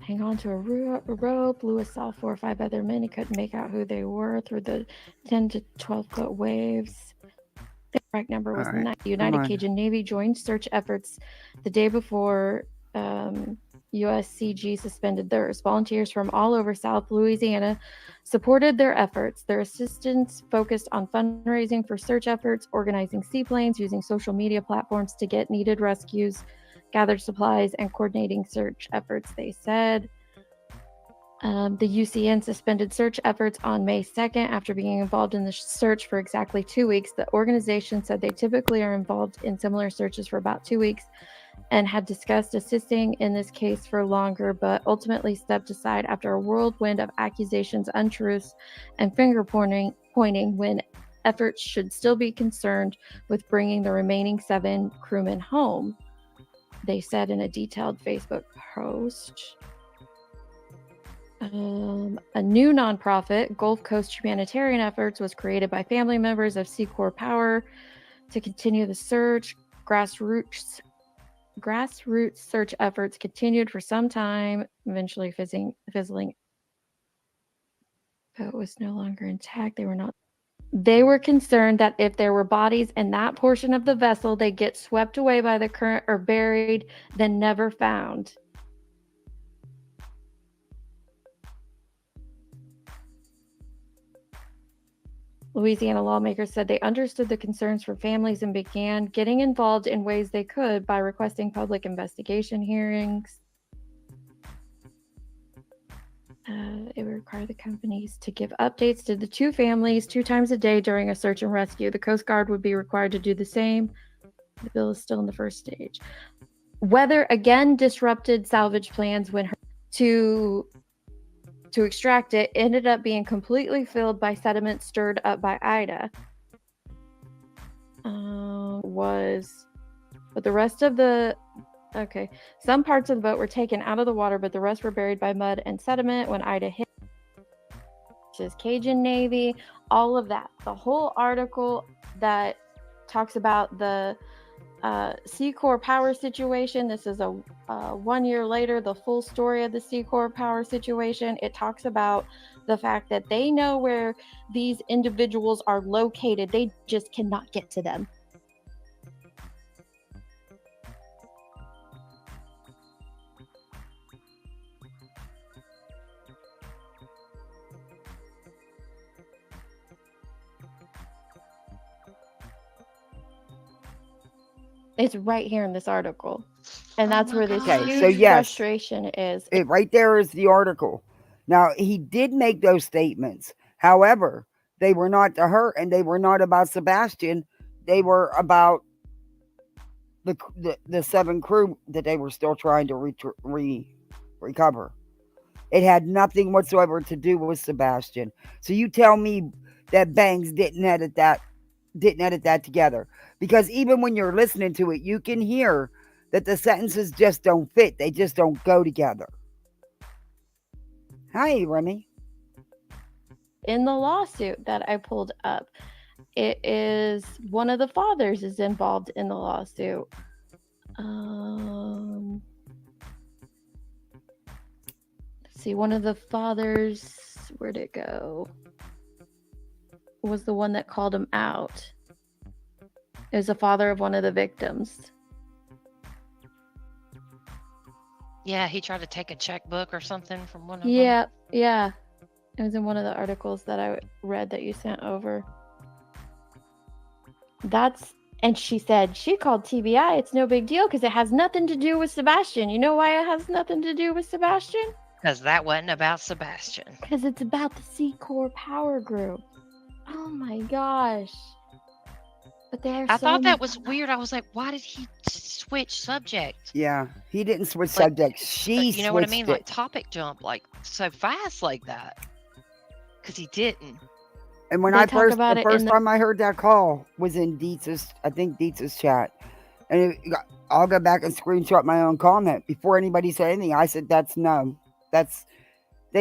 Hang on to a rope. Lewis saw 4 or 5 other men. He couldn't make out who they were through the 10 to 12-foot waves. The correct number was 9. The United Cajun Navy joined search efforts the day before USCG suspended theirs. Volunteers from all over South Louisiana supported their efforts. Their assistance focused on fundraising for search efforts, organizing seaplanes, using social media platforms to get needed rescues, gathered supplies, and coordinating search efforts, they said. The UCN suspended search efforts on May 2nd after being involved in the search for exactly 2 weeks. The organization said they typically are involved in similar searches for about 2 weeks and had discussed assisting in this case for longer, but ultimately stepped aside after a whirlwind of accusations, untruths, and finger pointing when efforts should still be concerned with bringing the remaining 7 crewmen home, they said in a detailed Facebook post. A new nonprofit, Gulf Coast Humanitarian Efforts, was created by family members of Secor Power to continue the search. Grassroots search efforts continued for some time, eventually fizzling. But it was no longer intact. They were concerned that if there were bodies in that portion of the vessel, they'd get swept away by the current or buried, then never found. Louisiana lawmakers said they understood the concerns for families and began getting involved in ways they could by requesting public investigation hearings. It would require the companies to give updates to the 2 families 2 times a day during a search and rescue. The Coast Guard would be required to do the same. The bill is still in the first stage. Weather again disrupted salvage plans when to extract it ended up being completely filled by sediment stirred up by Ida. But the rest of the some parts of the boat were taken out of the water, but the rest were buried by mud and sediment when Ida hit. Cajun Navy, all of that. The whole article that talks about the Secor Power situation. This is a 1 year later, the full story of the Secor Power situation. It talks about the fact that they know where these individuals are located. They just cannot get to them. It's right here in this article. And that's where this huge frustration is. Right there is the article. Now, he did make those statements. However, they were not to her and they were not about Sebastian. They were about the seven crew that they were still trying to recover. It had nothing whatsoever to do with Sebastian. So you tell me that Bangs didn't edit that together, because even when you're listening to it, you can hear that the sentences just don't fit. They just don't go together. Hi, Remy. In the lawsuit that I pulled up, it is one of the fathers is involved in the lawsuit. Let's see, one of the fathers, where'd it go? Was the one that called him out. It was the father of one of the victims. Yeah, he tried to take a checkbook or something from one of them. Yeah. It was in one of the articles that I read that you sent over. And she said, she called TBI. It's no big deal because it has nothing to do with Sebastian. You know why it has nothing to do with Sebastian? Because that wasn't about Sebastian. Because it's about the C-Corps power group. Oh my gosh. But I thought that was weird. I was like, why did he switch subject? Yeah, he didn't switch subjects. She you know what I switched mean? it. Like topic jump, like so fast like that. Because he didn't. And when They talk about the it first in time I heard that call was in Dietz's chat. And I'll go back and screenshot my own comment. Before anybody said anything, I said, they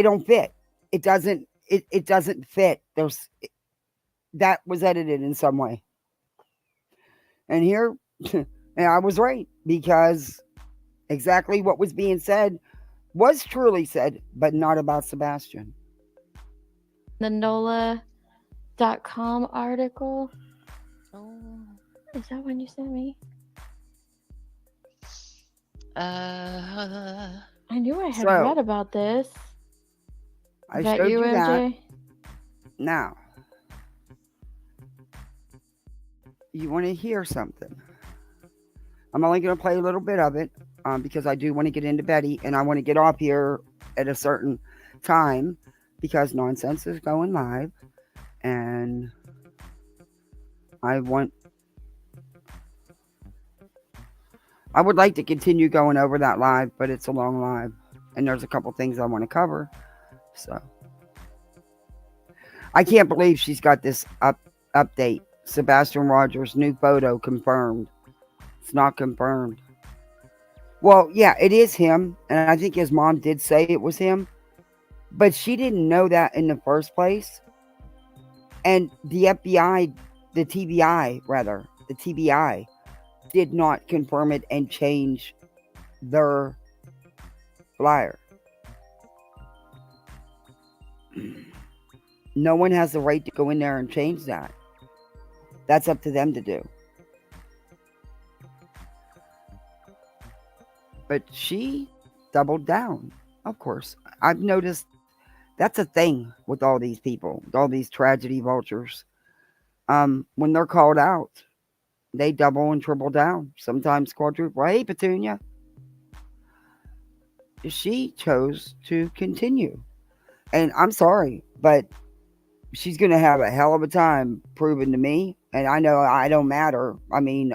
don't fit. It doesn't fit. That was edited in some way. And here, and I was right, because exactly what was being said was truly said, but not about Sebastian. the NOLA.com article. Oh. Is that one you sent me? I knew I had read about this. I showed you MJ? that. Now, you want to hear something? I'm only going to play a little bit of it because I do want to get into Betty, and I want to get off here at a certain time because Nonsense is going live, and I would like to continue going over that live, but it's a long live, and there's a couple things I want to cover. So I can't believe she's got this update. Sebastian Rogers' new photo confirmed. It's not confirmed. Well, yeah, it is him, and I think his mom did say it was him, but she didn't know that in the first place. And the FBI, the TBI, did not confirm it and change their flyer. No one has the right to go in there and change that. That's up to them to do. But she doubled down, of course. I've noticed that's a thing with all these people, all these tragedy vultures. When they're called out, they double and triple down, sometimes quadruple. Hey, Petunia. She chose to continue. And I'm sorry, but she's going to have a hell of a time proving to me. And I know I don't matter. I mean,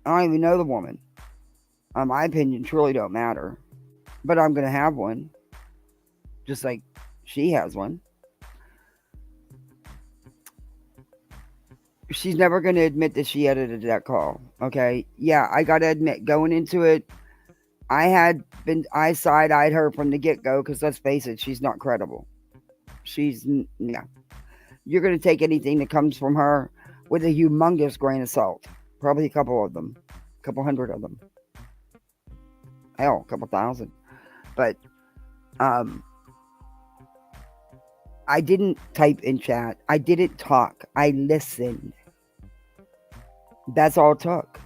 I don't even know the woman. My opinion truly don't matter. But I'm going to have one. Just like she has one. She's never going to admit that she edited that call. Okay? Yeah, I got to admit, going into it, I side-eyed her from the get-go because let's face it, she's not credible. Yeah. You're going to take anything that comes from her with a humongous grain of salt. Probably a couple of them. A couple hundred of them. Hell, a couple thousand. But I didn't type in chat. I didn't talk. I listened. That's all it took.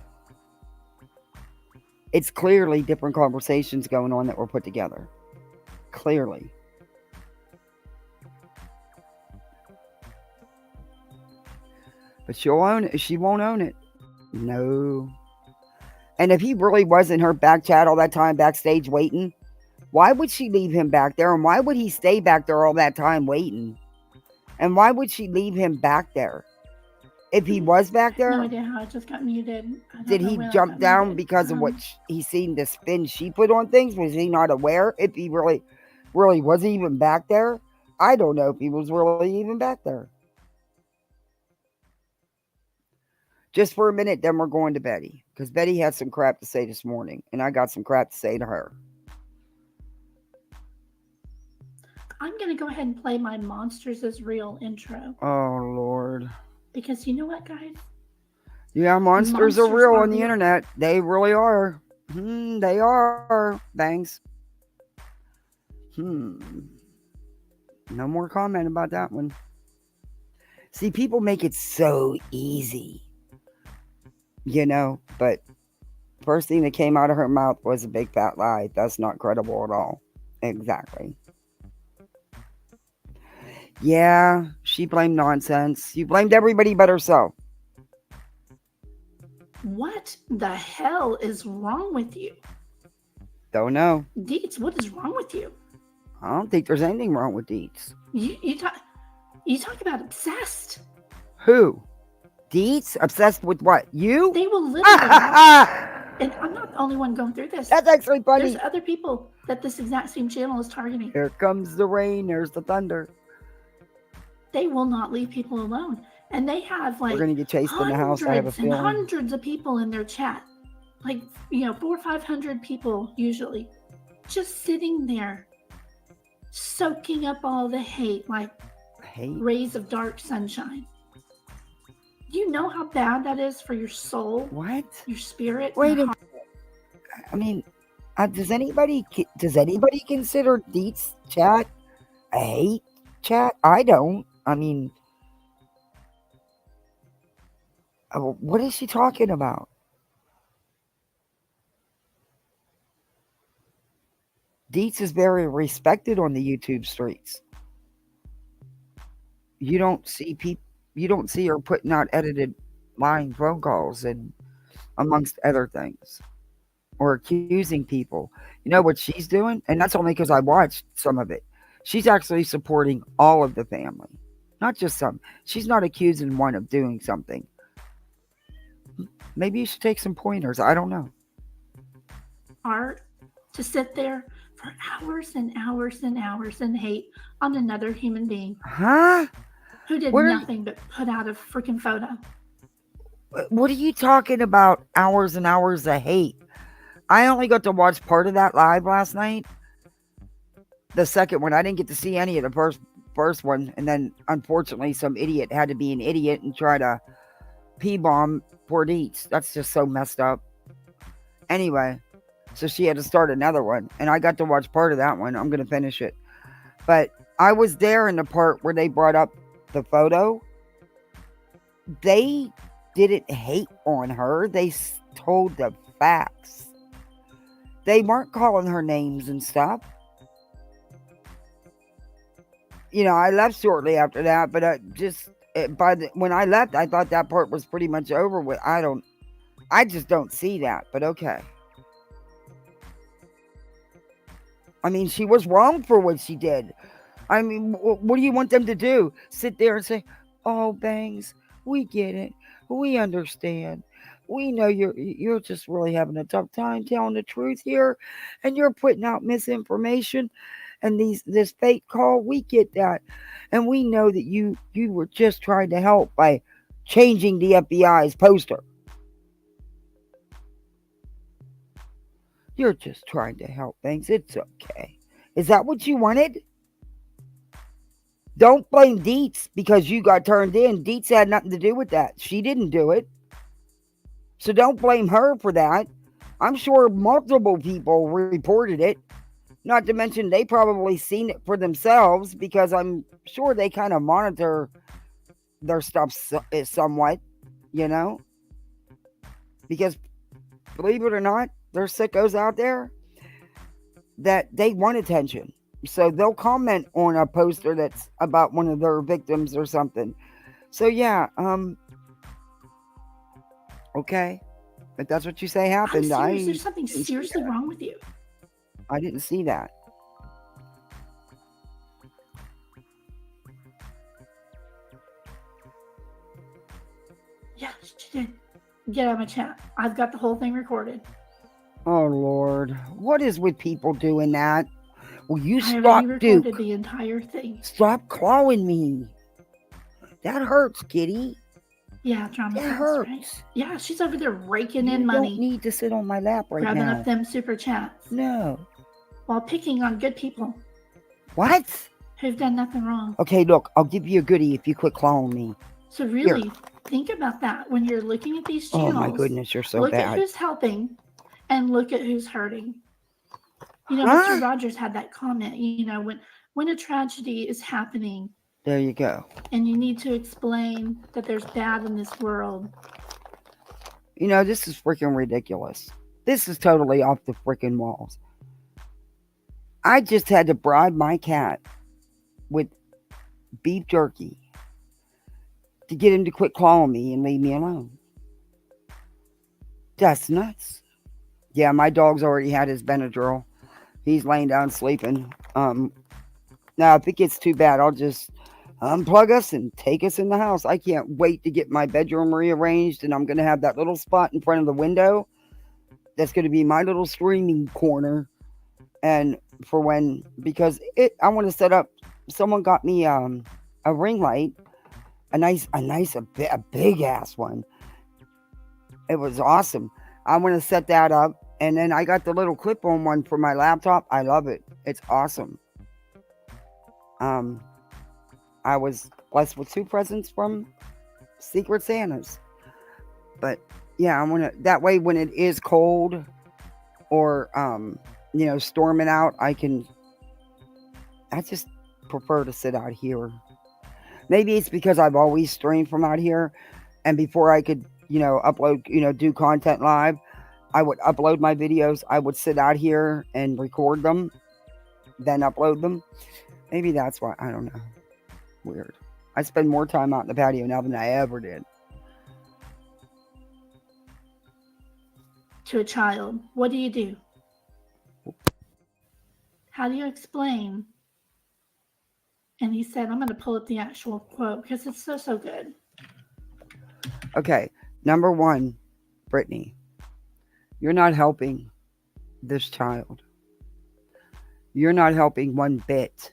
It's clearly different conversations going on that were put together. Clearly. But she'll own it. She won't own it. No. And if he really was in her back chat all that time backstage waiting, Why would she leave him back there? And why would he stay back there all that time waiting? And why would she leave him back there? If he was back No there, idea how it just got muted. I don't did know he when it jump got down muted. because of what he seen the spin she put on things? Was he not aware if he really wasn't even back there? I don't know if he was really even back there. Just for a minute, then we're going to Betty. Because Betty had some crap to say this morning, and I got some crap to say to her. I'm going to go ahead and play my Monsters is Real intro. Oh, Lord. Because you know what, guys? Yeah, monsters are Monsters real are on the real. internet. They really are. They are. Bangs. No more comment about that one. See, people make it so easy. You know, but first thing that came out of her mouth was a big fat lie. That's not credible at all. Exactly. Yeah, she blamed nonsense. You blamed everybody but herself. What the hell is wrong with you? Don't know. Deets, what is wrong with you? I don't think there's anything wrong with Deets. You talk about obsessed. Who? Deets? Obsessed with what? You? They will literally watch, and I'm not the only one going through this. That's actually funny. There's other people that this exact same channel is targeting. Here comes the rain. There's the thunder. They will not leave people alone. And they have like We're going to get chased in the house. I have a feeling. hundreds of people in their chat. Like, 400 or 500 people usually. Just sitting there, soaking up all the hate like rays of dark sunshine. Do you know how bad that is for your soul? What? Your spirit? Wait your a minute. I mean, does anybody consider Deets chat a hate chat? I don't. I mean, what is she talking about? Deets is very respected on the YouTube streets. You don't see her putting out edited lying phone calls and amongst other things, or accusing people. You know what she's doing? And that's only because I watched some of it. She's actually supporting all of the family, not just some. She's not accusing one of doing something. Maybe you should take some pointers. I don't know. Art to sit there for hours and hours and hours and hate on another human being. Huh? Who did nothing but put out a freaking photo. What are you talking about? Hours and hours of hate. I only got to watch part of that live last night. The second one, I didn't get to see any of the first one, and then unfortunately, some idiot had to be an idiot and try to P-bomb poor Deets. That's just so messed up. Anyway, so she had to start another one, and I got to watch part of that one. I'm gonna finish it, but I was there in the part where they brought up the photo. They didn't hate on her. They told the facts. They weren't calling her names and stuff. I left shortly after that, but when I left, I thought that part was pretty much over with. I just don't see that, but okay. I mean, she was wrong for what she did. I mean, what do you want them to do? Sit there and say, "Oh, Bangs, we get it. We understand. We know you're just really having a tough time telling the truth here, and you're putting out misinformation and this fake call. We get that, and we know that you were just trying to help by changing the FBI's poster. You're just trying to help things. It's okay. Is that what you wanted? Don't blame Deets because you got turned in. Deets had nothing to do with that. She didn't do it. So don't blame her for that. I'm sure multiple people reported it. Not to mention they probably seen it for themselves because I'm sure they kind of monitor their stuff somewhat, Because believe it or not, there's sickos out there that they want attention. So they'll comment on a poster that's about one of their victims or something. So yeah, okay. If that's what you say happened, I'm serious. There's something seriously wrong with you. I didn't see that. Yeah, she did. Get out of my chat. I've got the whole thing recorded. Oh, Lord. What is with people doing that? Will you I stop, already recorded Duke? the entire thing. Stop clawing me. That hurts, kitty. Yeah, drama That queens, hurts. right? Yeah, she's over there raking You in money. don't need to sit on my lap right grabbing now. up them super chats. No. While picking on good people. What? Who've done nothing wrong. Okay, look, I'll give you a goodie if you quit clawing me. So really, think about that when you're looking at these channels. Oh my goodness, you're so look bad. Look at who's helping and look at who's hurting. Mr. Rogers had that comment, when a tragedy is happening. There you go. And you need to explain that there's bad in this world. This is freaking ridiculous. This is totally off the freaking walls. I just had to bribe my cat with beef jerky to get him to quit clawing me and leave me alone. That's nuts. Yeah, my dog's already had his Benadryl. He's laying down sleeping. Now, if it gets too bad, I'll just unplug us and take us in the house. I can't wait to get my bedroom rearranged, and I'm going to have that little spot in front of the window. That's going to be my little streaming corner. And for when, because I want to set up, someone got me a ring light, a big ass one. It was awesome. I want to set that up. And then I got the little clip-on one for my laptop. I love it. It's awesome. I was blessed with 2 presents from Secret Santas. But yeah, I want to, that way when it is cold or, storming out, I just prefer to sit out here. Maybe it's because I've always streamed from out here. And before I could, upload, do content live, I would upload my videos. I would sit out here and record them, then upload them. Maybe that's why. I don't know. Weird. I spend more time out in the patio now than I ever did. To a child, what do you do? How do you explain? And he said, I'm going to pull up the actual quote because it's so good. Okay. Number 1, Brittany. You're not helping this child. You're not helping one bit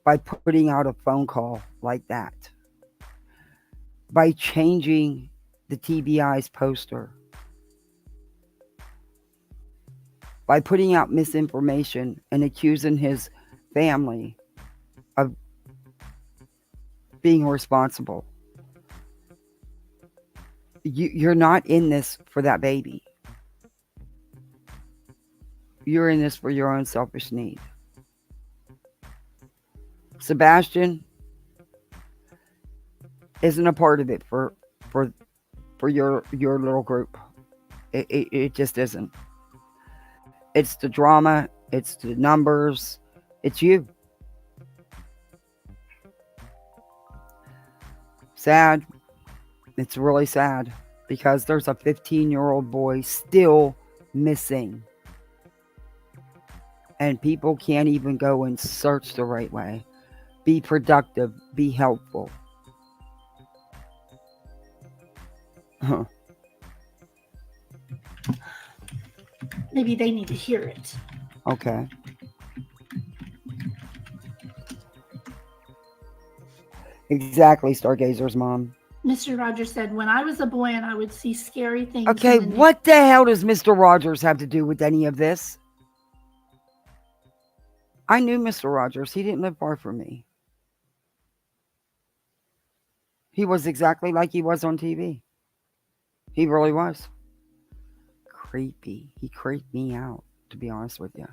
by putting out a phone call like that. By changing the TBI's poster. By putting out misinformation and accusing his family of being responsible. You're not in this for that baby. You're in this for your own selfish need. Sebastian isn't a part of it for your little group. It just isn't. It's the drama. It's the numbers. It's you. Sad. It's really sad because there's a 15-year-old boy still missing. And people can't even go and search the right way. Be productive. Be helpful. Huh. Maybe they need to hear it. Okay. Exactly, Stargazer's mom. Mr. Rogers said, when I was a boy and I would see scary things. Okay, what the hell does Mr. Rogers have to do with any of this? I knew Mr. Rogers. He didn't live far from me. He was exactly like he was on TV. He really was. Creepy. He creeped me out, to be honest with you.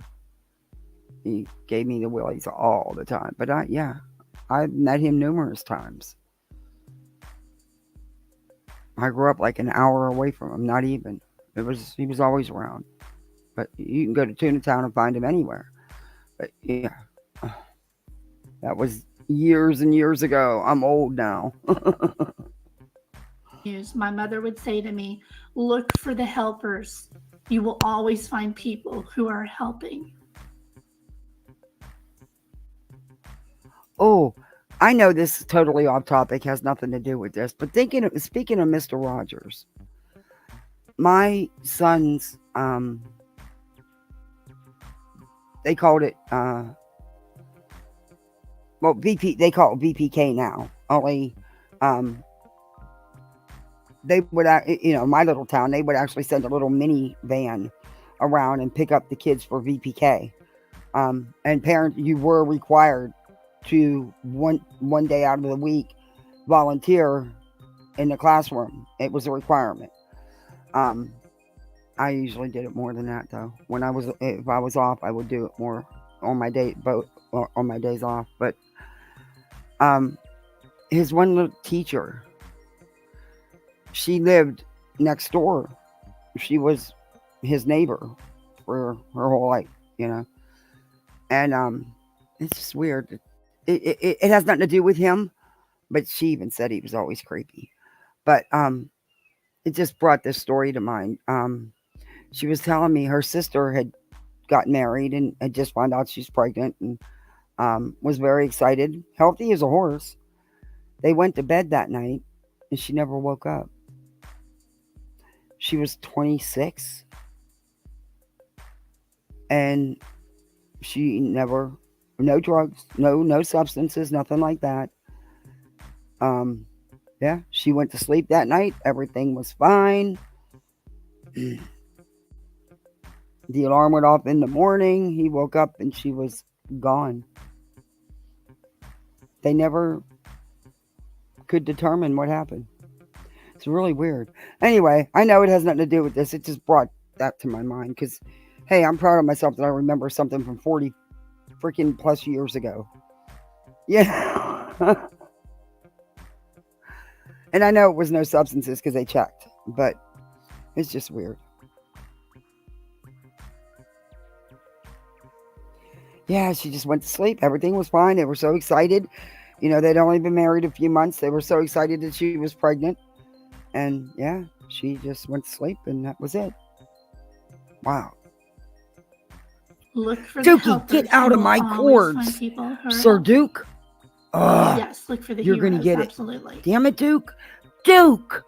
He gave me the willies all the time. But I've met him numerous times. I grew up like an hour away from him, not even. He was always around. But you can go to Tuna Town and find him anywhere. But yeah, that was years and years ago. I'm old now. My mother would say to me, look for the helpers. You will always find people who are helping. Oh, I know this is totally off topic, has nothing to do with this, but speaking of Mr. Rogers, my son's, they called it, they call it VPK now. Only, um, they would, my little town, they would actually send a little mini van around and pick up the kids for VPK. And parents, you were required to one day out of the week volunteer in the classroom. It was a requirement. Um, I usually did it more than that though. If I was off, I would do it more on my on my days off. But um, his one little teacher, she lived next door. She was his neighbor for her whole life, and it's just weird. It has nothing to do with him, but she even said he was always creepy. But it just brought this story to mind. She was telling me her sister had got married and had just found out she's pregnant, and was very excited, healthy as a horse. They went to bed that night and she never woke up. She was 26 and she never, no drugs, no substances, nothing like that. Yeah, she went to sleep that night. Everything was fine. The alarm went off in the morning. He woke up and she was gone. They never could determine what happened. It's really weird. Anyway, I know it has nothing to do with this. It just brought that to my mind because, hey, I'm proud of myself that I remember something from 40 freaking plus years ago. Yeah. And I know it was no substances because they checked, but it's just weird. Yeah, she just went to sleep. Everything was fine. They were so excited. They'd only been married a few months. They were so excited that she was pregnant. And yeah, she just went to sleep and that was it. Wow. Look for Dookie, the helpers. get out of my cords. Sir Duke. Yes, look for the You're heroes. going to get absolutely. it. Damn it, Duke. Duke.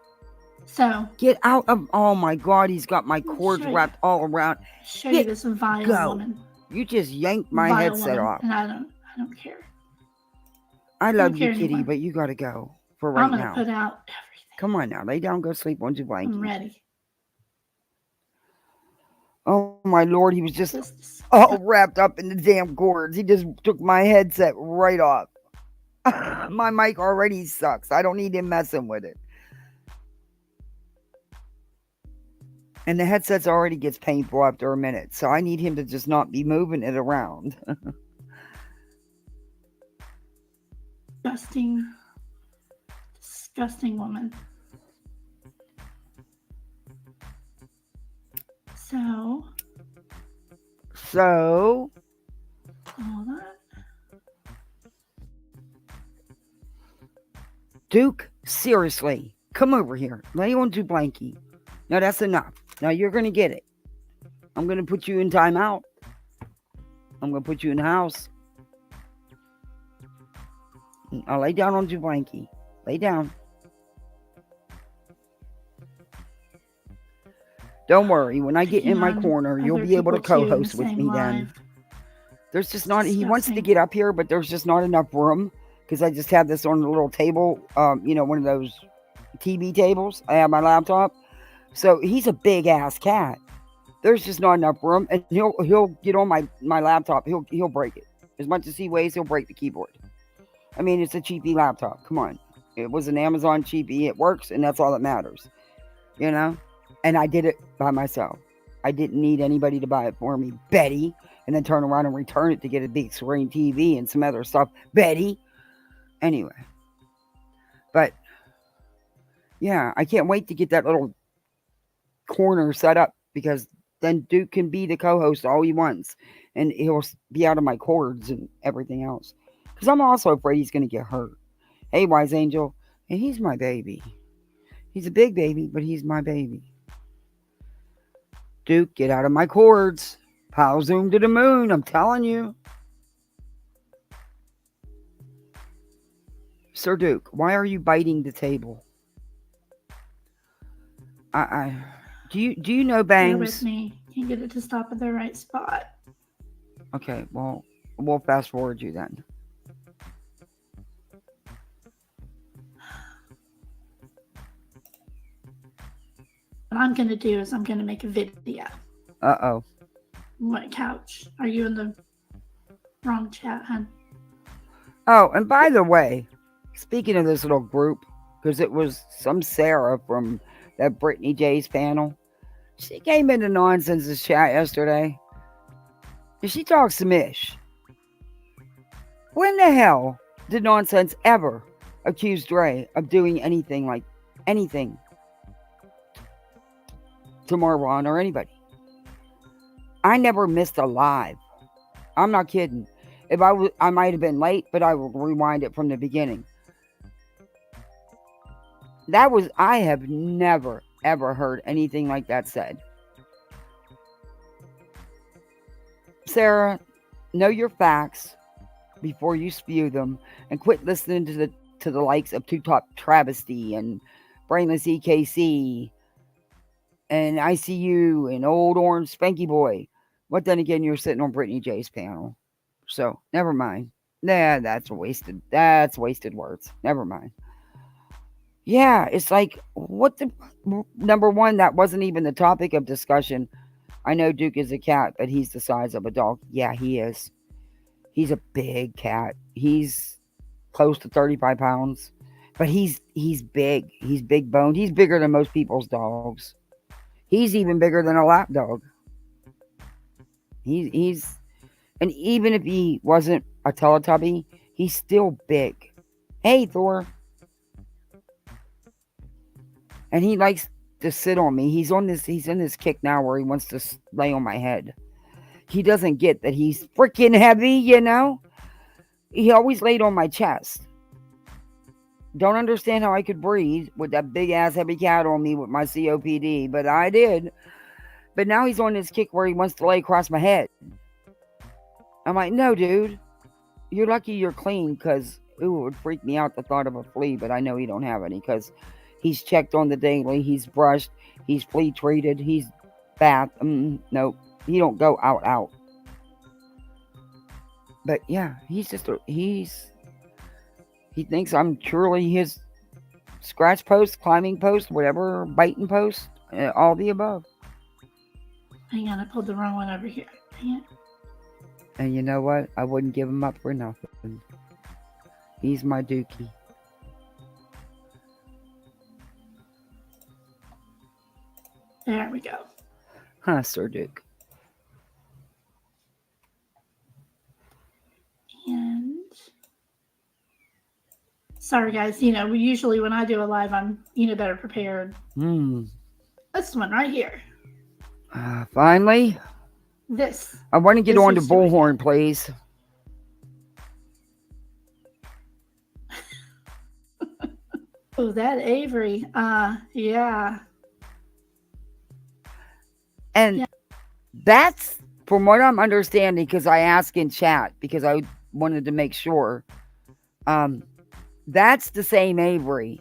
So. Get out of, oh my God, he's got my cords wrapped all around. Show you this vile woman. You just yanked my headset off. And I don't care. I love you, kitty, but you got to go for right now. I'm going to put out everything. Come on now. Lay down, go sleep on your blanket. I'm ready. Oh my Lord, he was just all wrapped up in the damn cords. He just took my headset right off. My mic already sucks. I don't need him messing with it. And the headset already gets painful after a minute, so I need him to just not be moving it around. Disgusting woman. So. Hold on. Duke, seriously, come over here. Lay on to blankie. Now that's enough. Now you're going to get it. I'm going to put you in timeout. I'm going to put you in the house. I'll lay down on your blankie. Lay down. Don't worry. When I get in my corner, you'll be able to co-host with me then. There's just not, he wants to get up here, but there's just not enough room because I just have this on a little table, one of those TV tables. I have my laptop. So he's a big ass cat. There's just not enough room, and he'll get on my laptop. He'll break it. As much as he weighs, he'll break the keyboard. I mean, it's a cheapy laptop. Come on. It was an Amazon cheapy. It works, and that's all that matters. And I did it by myself. I didn't need anybody to buy it for me. Betty. And then turn around and return it to get a big screen TV and some other stuff. Betty. Anyway. But, yeah, I can't wait to get that little corner set up because then Duke can be the co-host all he wants. And he'll be out of my cords and everything else. Because I'm also afraid he's going to get hurt. Hey, Wise Angel. And he's my baby. He's a big baby, but he's my baby. Duke, get out of my cords. Pow zoom to the moon, I'm telling you. Sir Duke, why are you biting the table? I do you know Bear with Bangs? me. Can't get it to stop at the right spot. Okay, well, we'll fast forward you then. What I'm gonna do is I'm gonna make a video. Uh-oh. What couch? Are you in the wrong chat, hun? Oh, and by the way, speaking of this little group, because it was some Sarah from that Brittany J's panel, she came into Nonsense's chat yesterday, and she talks some ish. When the hell did Nonsense ever accuse Dre of doing anything to Marwan or anybody? I never missed a live. I'm not kidding. If I might have been late, but I will rewind it from the beginning. I have never, ever heard anything like that said. Sarah, know your facts before you spew them, and quit listening to the likes of Two Top Travesty and Brainless EKC and ICU and Old Orange Spanky Boy. But then again, you're sitting on Brittany J's panel, so never mind. Nah, that's wasted words. Never mind. Yeah, it's like, what the. Number one, that wasn't even the topic of discussion. I know Duke is a cat, but he's the size of a dog. Yeah, he is. He's a big cat. He's close to 35 pounds. But he's big. He's big boned. He's bigger than most people's dogs. He's even bigger than a lap dog. He's and even if he wasn't a Teletubby, he's still big. Hey, Thor. And he likes to sit on me. He's in this kick now where he wants to lay on my head. He doesn't get that he's freaking heavy, you know? He always laid on my chest. Don't understand how I could breathe with that big ass heavy cat on me with my COPD, but I did. But now he's on this kick where he wants to lay across my head. I'm like, no, dude. You're lucky you're clean, because it would freak me out the thought of a flea, but I know he don't have any because he's checked on the daily, he's brushed, he's flea treated, he's bath. Nope, he don't go out. But yeah, he thinks I'm truly his scratch post, climbing post, whatever, biting post, all the above. Hang on, I pulled the wrong one over here. Dang it. And you know what? I wouldn't give him up for nothing. He's my dookie. There we go. Huh, Sir Duke. And sorry, guys. Usually when I do a live, I'm better prepared. This one right here. Finally. This. I want to get This on to used to be- Bullhorn, please. Oh, that Avery. Yeah. And that's, from what I'm understanding, because I asked in chat, because I wanted to make sure, that's the same Avery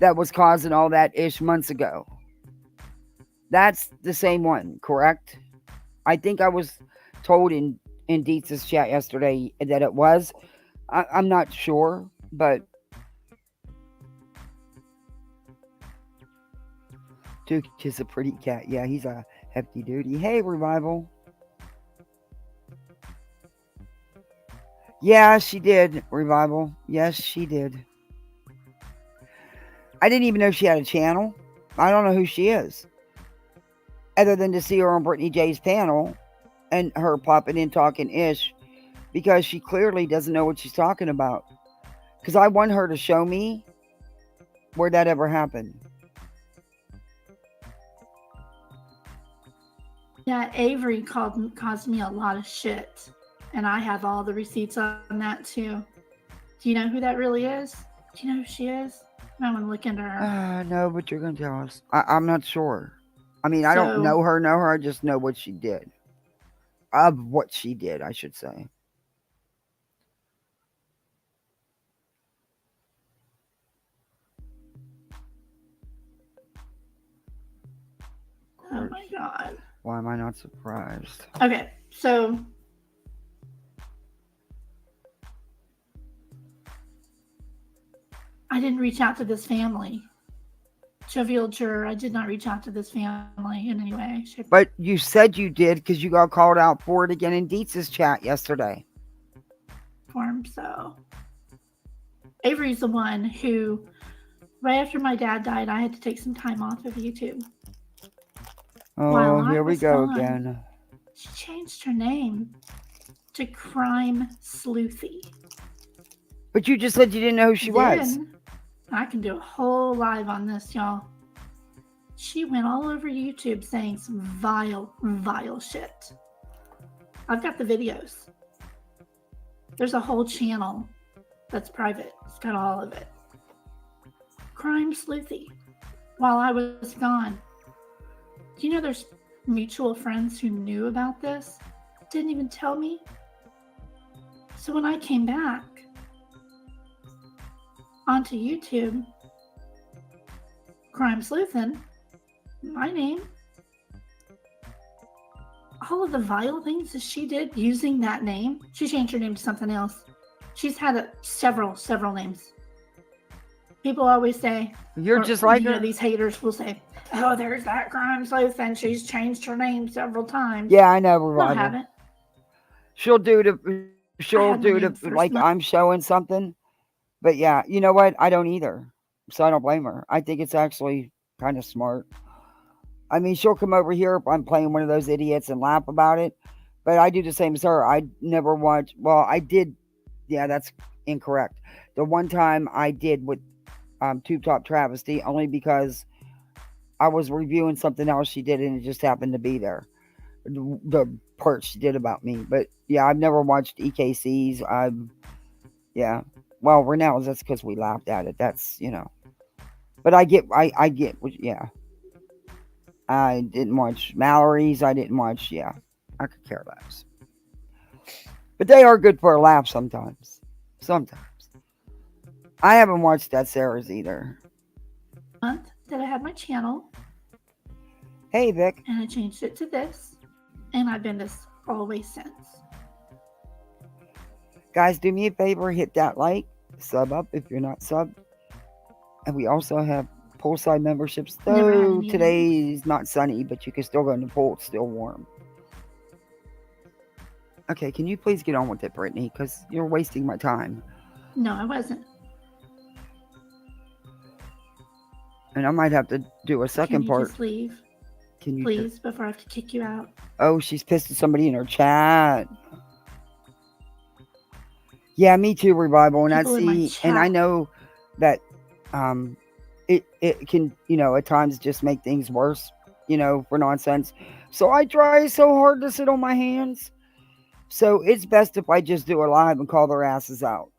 that was causing all that ish months ago. That's the same one, correct? I think I was told in Dietz's chat yesterday that it was. I'm not sure, but Duke is a pretty cat. Yeah, he's a hefty duty. Hey, Revival. Yeah, she did, Revival. Yes, she did. I didn't even know she had a channel. I don't know who she is. Other than to see her on Brittany J's panel and her popping in talking ish, because she clearly doesn't know what she's talking about. Because I want her to show me where that ever happened. Yeah, Avery caused me a lot of shit. And I have all the receipts on that too. Do you know who that really is? Do you know who she is? I want to look into her. No, but you're going to tell us. I'm not sure. I mean, I don't know her. I just know what she did. Of what she did, I should say. my God. Why am I not surprised? Okay, so I didn't reach out to this family. Jovial juror, I did not reach out to this family in any way, shape, But you said you did because you got called out for it again in Dietz's chat yesterday. or form. So Avery's the one who, right after my dad died, I had to take some time off of YouTube. While Oh, I here we was go gone, again. she changed her name to Crime Sleuthy. But you just said you didn't know who she was. Then, I can do a whole live on this, y'all. She went all over YouTube saying some vile, vile shit. I've got the videos. There's a whole channel that's private. It's got all of it. Crime Sleuthy. While I was gone. Do you know there's mutual friends who knew about this? Didn't even tell me. So when I came back onto YouTube, Crime Sleuthin, my name, all of the vile things that she did using that name, she changed her name to something else. She's had several names. People always say, You're just like her. These haters will say, "Oh, there's that Crime Sleuthin. She's changed her name several times." Yeah, I know, No, I Revival. haven't. She'll do I had my name first like month. I'm showing something. But yeah, you know what? I don't either. So I don't blame her. I think it's actually kind of smart. I mean, she'll come over here if I'm playing one of those idiots and laugh about it. But I do the same as her. I never watch. Well, I did. Yeah, that's incorrect. The one time I did with Tube Top Travesty, only because I was reviewing something else she did and it just happened to be there. The part she did about me. But yeah, I've never watched EKC's. Yeah. Well, Renell's, that's because we laughed at it. That's, But I get, yeah. I didn't watch Mallory's. I didn't watch, yeah. I could care less. But they are good for a laugh sometimes. Sometimes. I haven't watched that Sarah's either. Month that I had my channel, Hey, Vic. and I changed it to this, and I've been this always since. Guys, do me a favor. Hit that like. Sub up if you're not subbed. And we also have poolside memberships. Never had Though any today's not sunny, but you can still go in the pool. It's still warm. Okay, can you please get on with it, Brittany? Because you're wasting my time. No, I wasn't. And I might have to do a second Can you part. just leave, Can you please, before I have to kick you out? Oh, she's pissed at somebody in her chat. Yeah, me too, Revival. And People in my and I chat. know that it can, at times just make things worse, for nonsense. So I try so hard to sit on my hands. So it's best if I just do a live and call their asses out.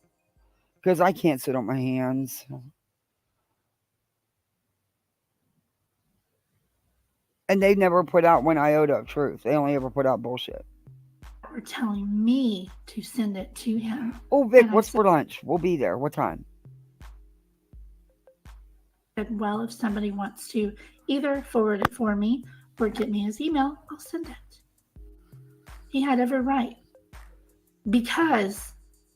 Because I can't sit on my hands. And they've never put out one iota of truth. They only ever put out bullshit. Were telling me to send it to him. Oh, Vic, And I what's for lunch? We'll be there. What time? said, well, if somebody wants to either forward it for me or get me his email, I'll send it. He had every right. Because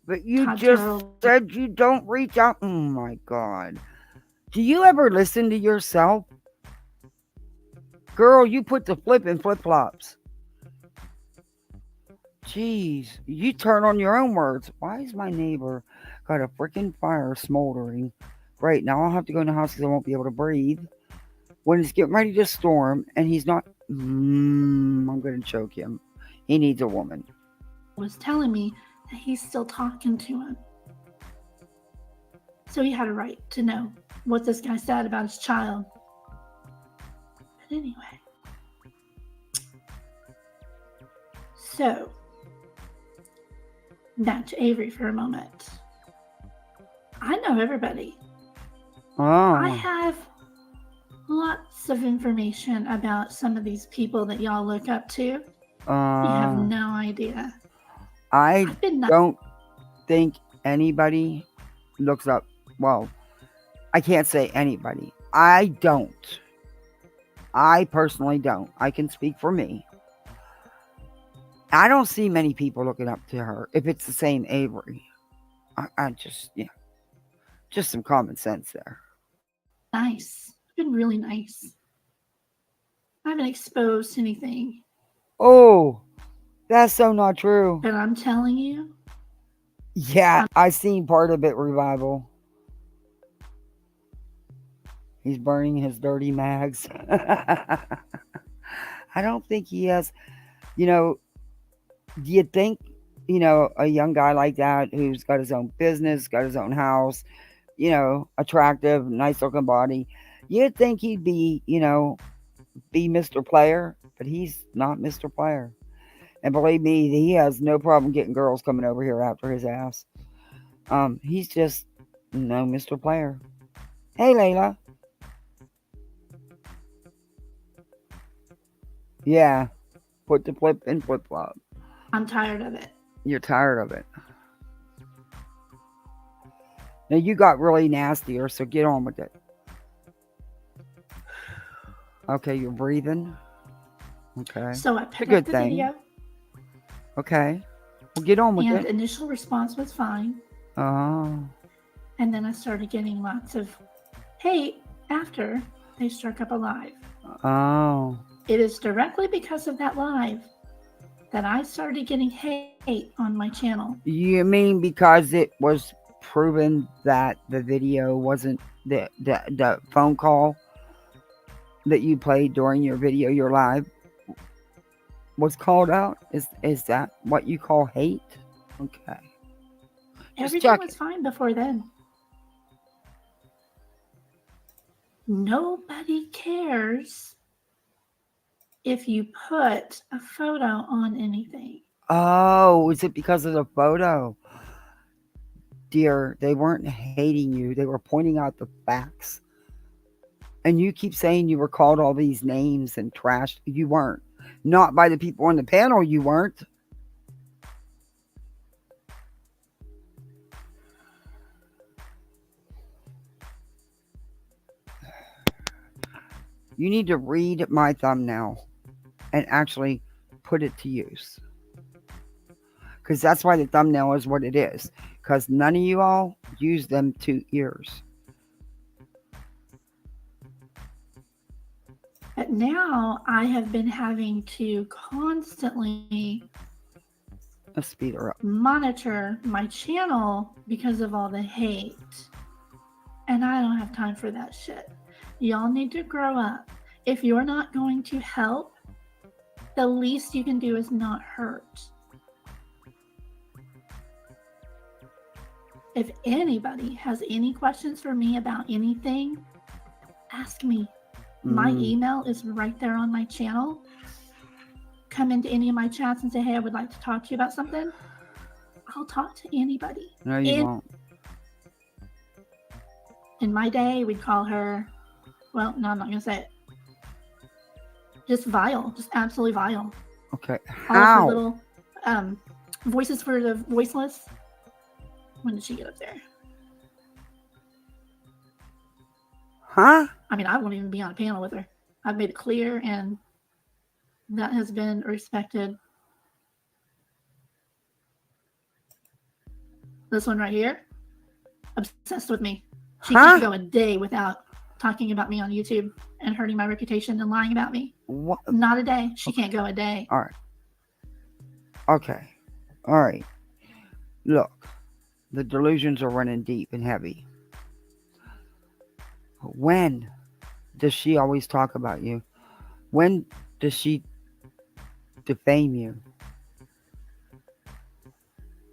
But you Todd just Terrell- said you don't reach out. Oh my God. Do you ever listen to yourself? Girl, you put the flip in flip flops. Jeez, you turn on your own words. Why is my neighbor got a freaking fire smoldering? Right, now I'll have to go in the house because I won't be able to breathe. When it's getting ready to storm and he's not, I'm going to choke him. He needs a woman. was telling me that he's still talking to him. So he had a right to know what this guy said about his child. But anyway. So, back to Avery for a moment. I know everybody. I Oh, have lots of information about some of these people that y'all look up to. You have no idea. I I've been don't think anybody looks up. Well, I can't say anybody. I don't. I personally don't. I can speak for me. I don't see many people looking up to her if it's the same Avery. I just, yeah, just some common sense there. Nice. Been really nice. I haven't exposed anything, Oh, that's so not true. but I'm telling you, Yeah, I seen part of it, Revival. He's burning his dirty mags. I don't think he has, you know, do you think, a young guy like that who's got his own business, got his own house, attractive, nice looking body, you'd think he'd be, be Mr. Player, but he's not Mr. Player. And believe me, he has no problem getting girls coming over here after his ass. He's just no Mr. Player. Hey, Layla. Yeah, put the flip in flip flop. I'm tired of it. You're tired of it. Now you got really nastier, so get on with it. Okay, you're breathing. Okay. So I It's a put up good the thing. video, Okay. Well, get on with and it. initial response was fine. Oh. And then I started getting lots of hate after they struck up a live. Oh. It is directly because of that live that I started getting hate on my channel. You mean because it was proven that the video wasn't the phone call that you played during your video, your live, was called out? Is that what you call hate? Okay. Everything check was fine before then. Nobody cares if you put a photo on anything. Oh, is it because of the photo? Dear, they weren't hating you. They were pointing out the facts. And you keep saying you were called all these names and trashed. You weren't. Not by the people on the panel, you weren't. You need to read my thumbnail and actually put it to use. Because that's why the thumbnail is what it is. Because none of you all use them 2 ears. But now I have been having to constantly Let's speed her up. monitor my channel because of all the hate. And I don't have time for that shit. Y'all need to grow up. If you're not going to help, the least you can do is not hurt. If anybody has any questions for me about anything, ask me. My email is right there on my channel. Come into any of my chats and say, hey, I would like to talk to you about something. I'll talk to anybody. No, you won't. In my day, we'd call her, well, no, I'm not going to say it. Just vile. Just absolutely vile. Okay. All of her How? little voices for the voiceless. When did she get up there? Huh? I mean, I won't even be on a panel with her. I've made it clear, and that has been respected. This one right here, obsessed with me. She can't go a day without talking about me on YouTube and hurting my reputation and lying about me. What? Not a day. She can't go a day. All right. Okay. All right. Look, the delusions are running deep and heavy. When does she always talk about you? When does she defame you?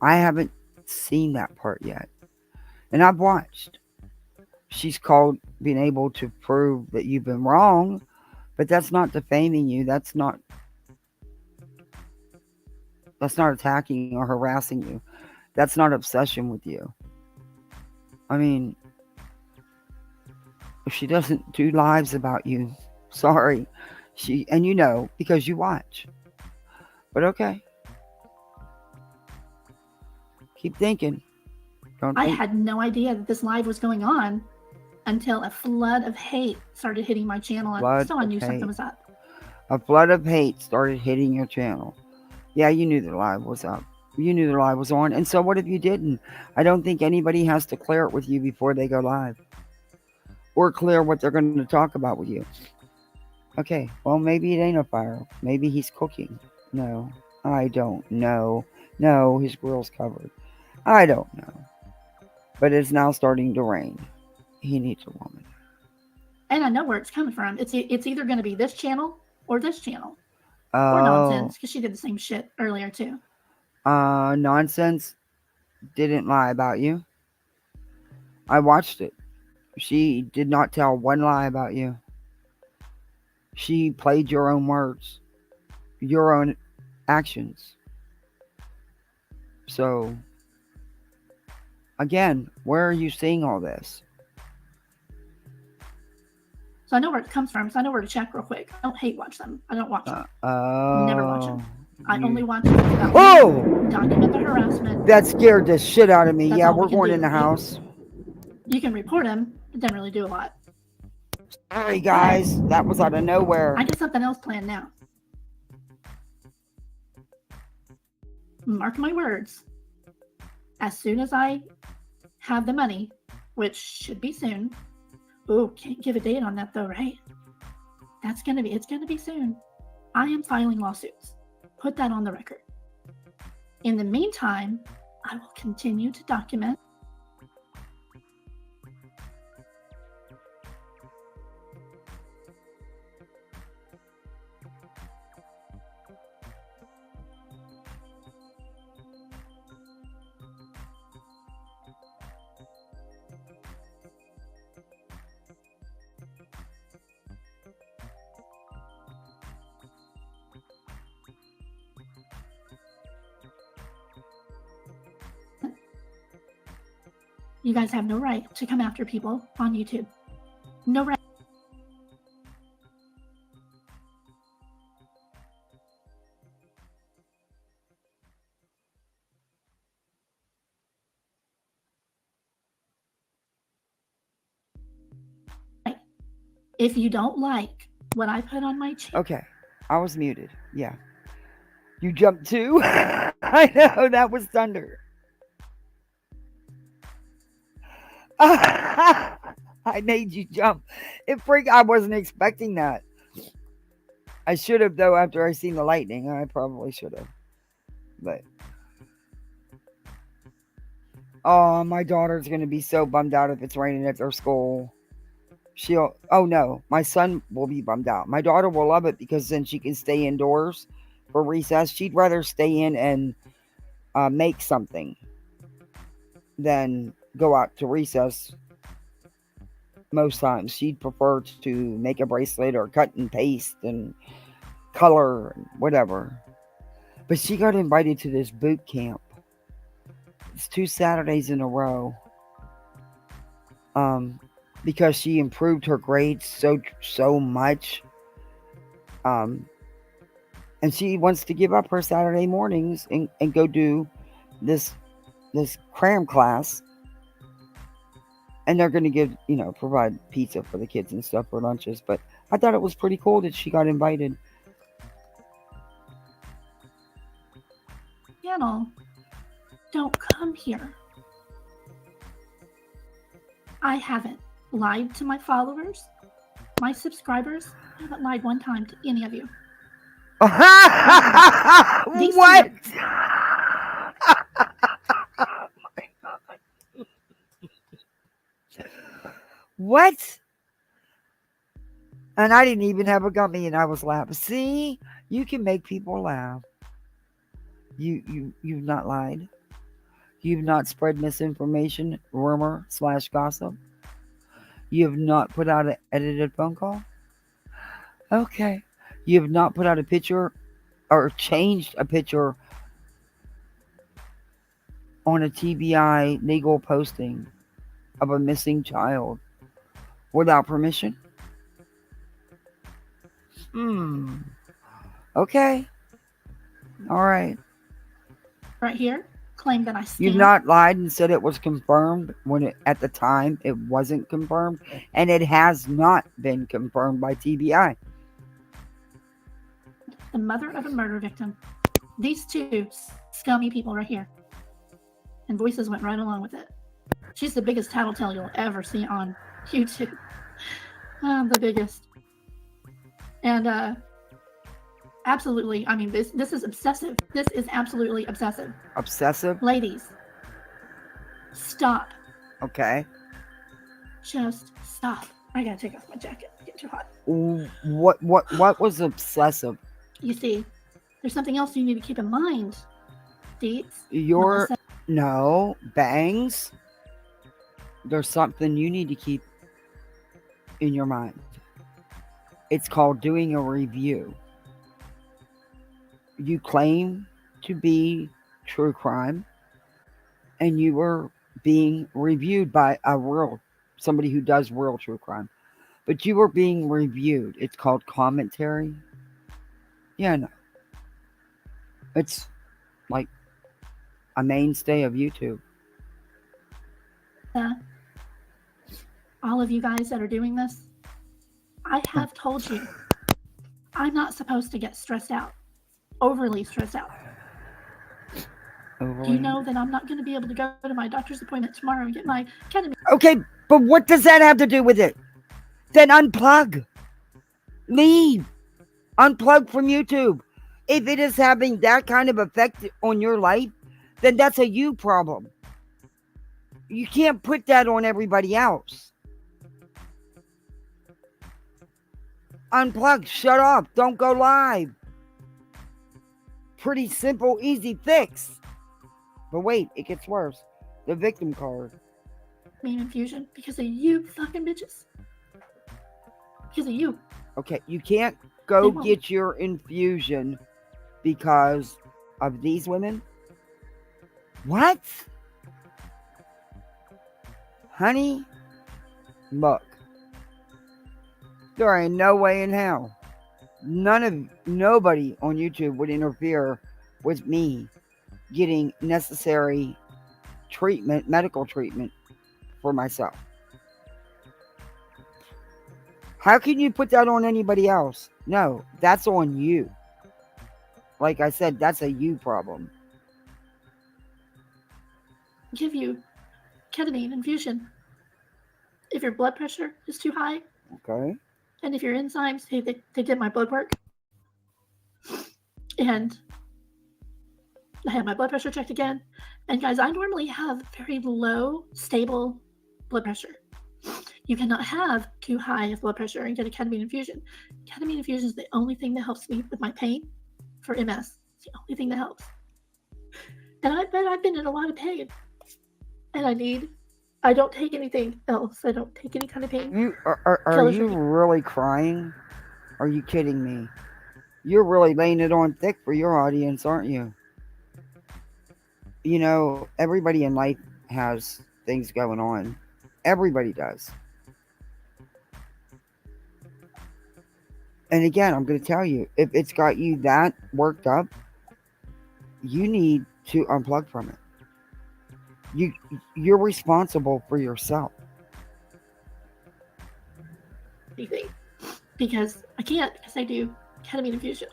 I haven't seen that part yet. And I've watched. She's called being able to prove that you've been wrong, but that's not defaming you. That's not attacking or harassing you. That's not obsession with you. I mean, if she doesn't do lives about you, sorry. And you know, because you watch. But okay. Keep thinking. I had no idea that this live was going on until a flood of hate started hitting my channel, and so I knew something was up. A flood of hate started hitting your channel. Yeah, you knew the live was up. You knew the live was on. And so what if you didn't? I don't think anybody has to clear it with you before they go live. Or clear what they're going to talk about with you. Okay, well, maybe it ain't a fire. Maybe he's cooking. No, I don't know. No, his grill's covered. I don't know. But it's now starting to rain. He needs a woman. And I know where it's coming from. It's either going to be this channel or this channel. Oh. Or nonsense, because she did the same shit earlier too. Nonsense didn't lie about you. I watched it. She did not tell one lie about you. She played your own words, your own actions. So, again, where are you seeing all this? So I know where it comes from, so I know where to check real quick. I don't hate watch them. I don't watch them. Never watch them. I only watch them about document the harassment. That scared the shit out of me. That's yeah, all we're we can going do. in the house. You can report them. It doesn't really do a lot. Sorry, guys. That was out of nowhere. I got something else planned now. Mark my words. As soon as I have the money, which should be soon. Oh, can't give a date on that though, right? It's gonna be soon. I am filing lawsuits. Put that on the record. In the meantime, I will continue to document. You guys have no right to come after people on YouTube. No right. If you don't like what I put on my channel. Okay, I was muted. Yeah. You jumped too? I know, that was thunder. I made you jump. I wasn't expecting that. I should have, though, after I seen the lightning. I probably should have. But. Oh, my daughter's going to be so bummed out if it's raining at their school. Oh no, my son will be bummed out. My daughter will love it because then she can stay indoors for recess. She'd rather stay in and make something than go out to recess. Most times she'd prefer to make a bracelet or cut and paste and color and whatever. But she got invited to this boot camp. It's 2 Saturdays in a row. Because she improved her grades so much. And she wants to give up her Saturday mornings and go do this cram class. And they're going to provide pizza for the kids and stuff for lunches. But I thought it was pretty cool that she got invited. Channel, don't come here. I haven't lied to my followers, my subscribers. I haven't lied one time to any of you. What? What? And I didn't even have a gummy and I was laughing. See, you can make people laugh. You've not lied. You've not spread misinformation, rumor / gossip. You have not put out an edited phone call. Okay. You have not put out a picture or changed a picture on a TBI legal posting of a missing child without permission. Okay. All right. Right here, claim that I scammed. You've not lied and said it was confirmed when at the time it wasn't confirmed, and it has not been confirmed by TBI. The mother of a murder victim. These two scummy people right here. And Voices went right along with it. She's the biggest tattletale you'll ever see on YouTube. The biggest. And absolutely, I mean, this is obsessive. This is absolutely obsessive. Obsessive? Ladies, stop. Okay. Just stop. I gotta take off my jacket. It's getting too hot. What was obsessive? You see, there's something else you need to keep in mind, Deets. No, Bangs. There's something you need to keep in your mind. It's called doing a review. You claim to be true crime, and you were being reviewed by somebody who does real true crime. But you were being reviewed. It's called commentary. Yeah, no. It's like a mainstay of YouTube. All of you guys that are doing this, I have told you, I'm not supposed to get stressed out, overly stressed out. You know that I'm not going to be able to go to my doctor's appointment tomorrow and get my ketamine. Okay, but what does that have to do with it? Then unplug. Leave. Unplug from YouTube. If it is having that kind of effect on your life, then that's a you problem. You can't put that on everybody else. Unplug. Shut off. Don't go live. Pretty simple, easy fix. But wait, it gets worse. The victim card. Infusion because of you fucking bitches. Because of you. Okay, you can't go get your infusion because of these women? What? Honey, look. There ain't no way in hell. Nobody on YouTube would interfere with me getting necessary treatment, medical treatment for myself. How can you put that on anybody else? No, that's on you. Like I said, that's a you problem. Give you ketamine infusion if your blood pressure is too high. Okay. And if your enzymes, they did my blood work. And I had my blood pressure checked again. And guys, I normally have very low, stable blood pressure. You cannot have too high of blood pressure and get a ketamine infusion. Ketamine infusion is the only thing that helps me with my pain for MS. It's the only thing that helps. And I bet I've been in a lot of pain. And I don't take anything else. I don't take any kind of pain. Are you really crying? Are you kidding me? You're really laying it on thick for your audience, aren't you? You know, everybody in life has things going on. Everybody does. And again, I'm going to tell you, if it's got you that worked up, you need to unplug from it. You're responsible for yourself. Because I can't, because I do ketamine infusions.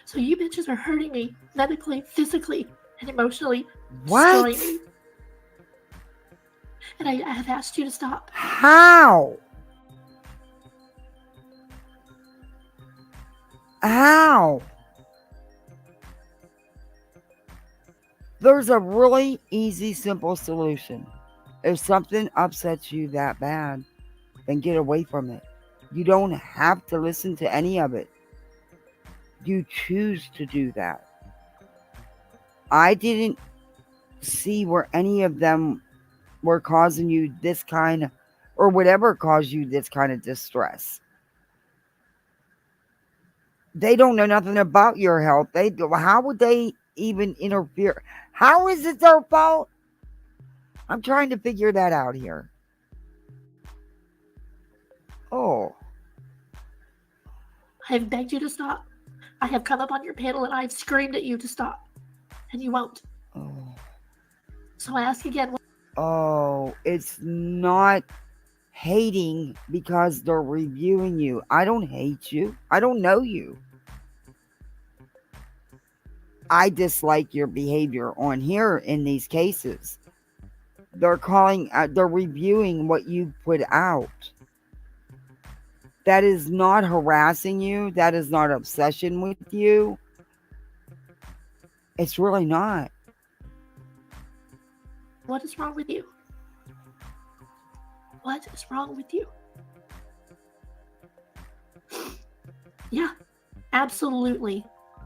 So you bitches are hurting me medically, physically, and emotionally. What? Destroying me. And I have asked you to stop. How? How? There's a really easy, simple solution. If something upsets you that bad, then get away from it. You don't have to listen to any of it. You choose to do that. I didn't see where any of them were causing you this kind of, or whatever caused you this kind of distress. They don't know nothing about your health. How would they even interfere? How is it their fault? I'm trying to figure that out here. Oh. I have begged you to stop. I have come up on your panel and I have screamed at you to stop. And you won't. Oh. So I ask again, Oh, it's not hating because they're reviewing you. I don't hate you. I don't know you. I dislike your behavior on here in these cases. They're reviewing what you put out. That is not harassing you. That is not obsession with you. It's really not. what is wrong with you? What is wrong with you? Yeah, absolutely.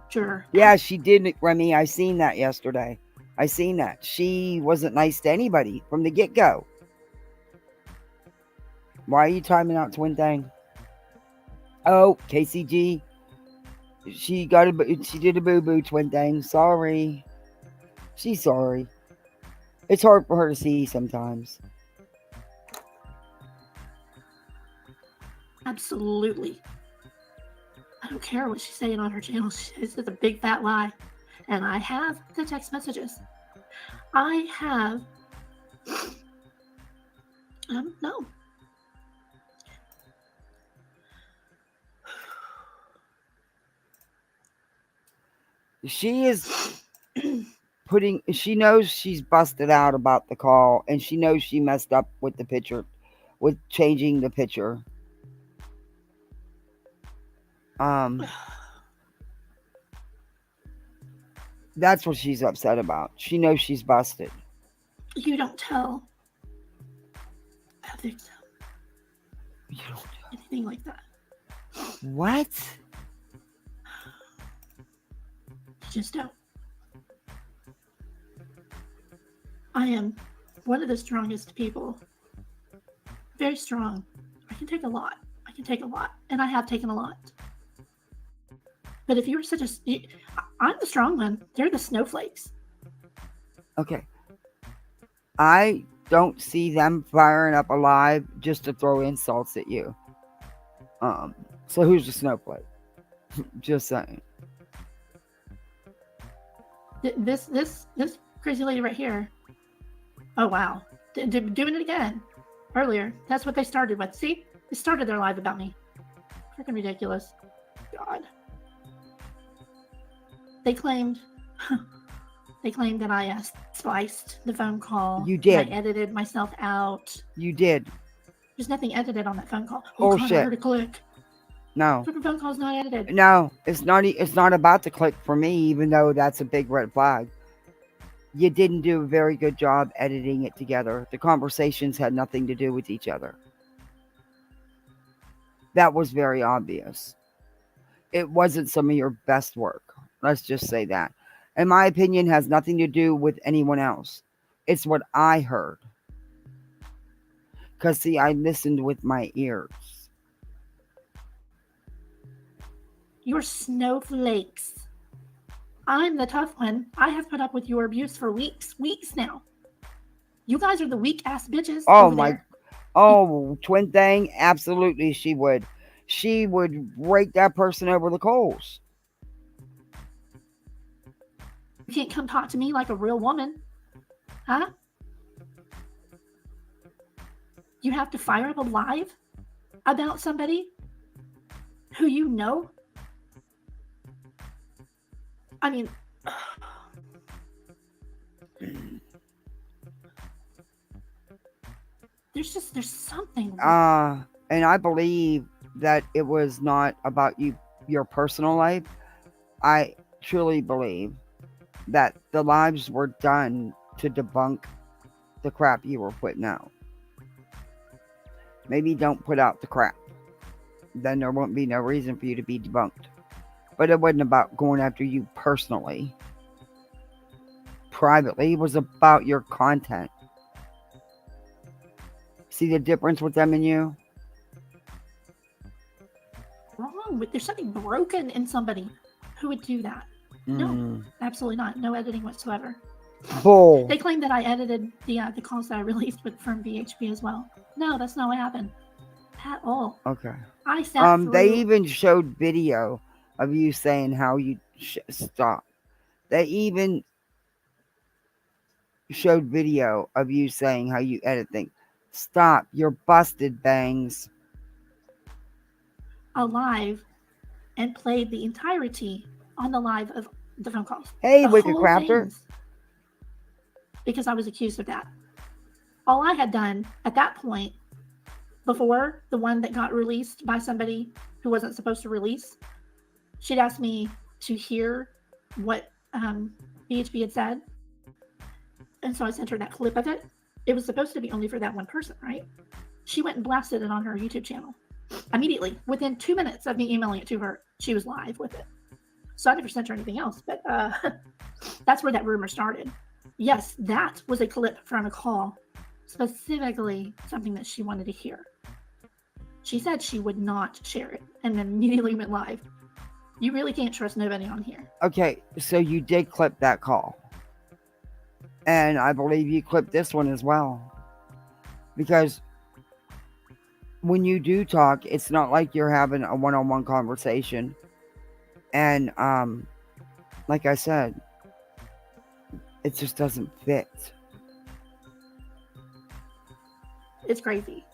Sure. Yeah, she did, Remy. I seen that yesterday. I seen that. She wasn't nice to anybody from the get-go. Why are you timing out, Twin Thing? Oh, KCG. She did a boo-boo, Twin Thing. Sorry. She's sorry. It's hard for her to see sometimes. Absolutely. I don't care what she's saying on her channel. It's a big fat lie. And I have the text messages. I have. No. She is she knows she's busted out about the call, and she knows she messed up with the picture, with changing the picture. That's what she's upset about. She knows she's busted. You don't tell a victim You don't know. anything like that. What? You just don't. I am one of the strongest people. Very strong. I can take a lot. And I have taken a lot. But if you were I'm the strong one. They're the snowflakes. Okay. I don't see them firing up alive just to throw insults at you. So who's the snowflake? Just saying. This crazy lady right here. Oh wow, doing it again. Earlier, that's what they started with. See, they started their live about me. Freaking ridiculous. God. They claimed that I spliced the phone call. You did. I edited myself out. You did. There's nothing edited on that phone call. Oh God, I Bullshit. heard a click. No. The phone call's not edited. No, it's not about the click for me, even though that's a big red flag. You didn't do a very good job editing it together. The conversations had nothing to do with each other. That was very obvious. It wasn't some of your best work. Let's just say that. In my opinion, has nothing to do with anyone else. It's what I heard. Because, see, I listened with my ears. You're snowflakes. I'm the tough one. I have put up with your abuse for weeks now. You guys are the weak ass bitches. Oh over my! there. Oh, Twin Thing, absolutely, she would. She would rake that person over the coals. You can't come talk to me like a real woman, huh? You have to fire up a live about somebody who you know. I mean, there's something. And I believe that it was not about your personal life. I truly believe that the lives were done to debunk the crap you were putting out. Maybe don't put out the crap. Then there won't be no reason for you to be debunked. But it wasn't about going after you personally. Privately, it was about your content. See the difference with them and you? Wrong with there's something broken in somebody who would do that. No, absolutely not. No editing whatsoever. Bull. They claim that I edited the calls that I released from VHP as well. No, that's not what happened at all. Okay. I sat through. They even showed video of you saying how you stop. They even showed video of you saying how you edit things. Stop. You're busted, Bangs. A live and played the entirety on the live of the phone calls. Hey, the Wicked whole Crafter. things, because I was accused of that. All I had done at that point, before the one that got released by somebody who wasn't supposed to release, she'd asked me to hear what BHB had said. And so I sent her that clip of it. It was supposed to be only for that one person, right? She went and blasted it on her YouTube channel. Immediately, within 2 minutes of me emailing it to her, she was live with it. So I never sent her anything else, but that's where that rumor started. Yes, that was a clip from a call, specifically something that she wanted to hear. She said she would not share it and immediately went live. You really can't trust nobody on here. Okay, so you did clip that call. And I believe you clipped this one as well. Because when you do talk, it's not like you're having a one-on-one conversation. And like I said, it just doesn't fit. It's crazy.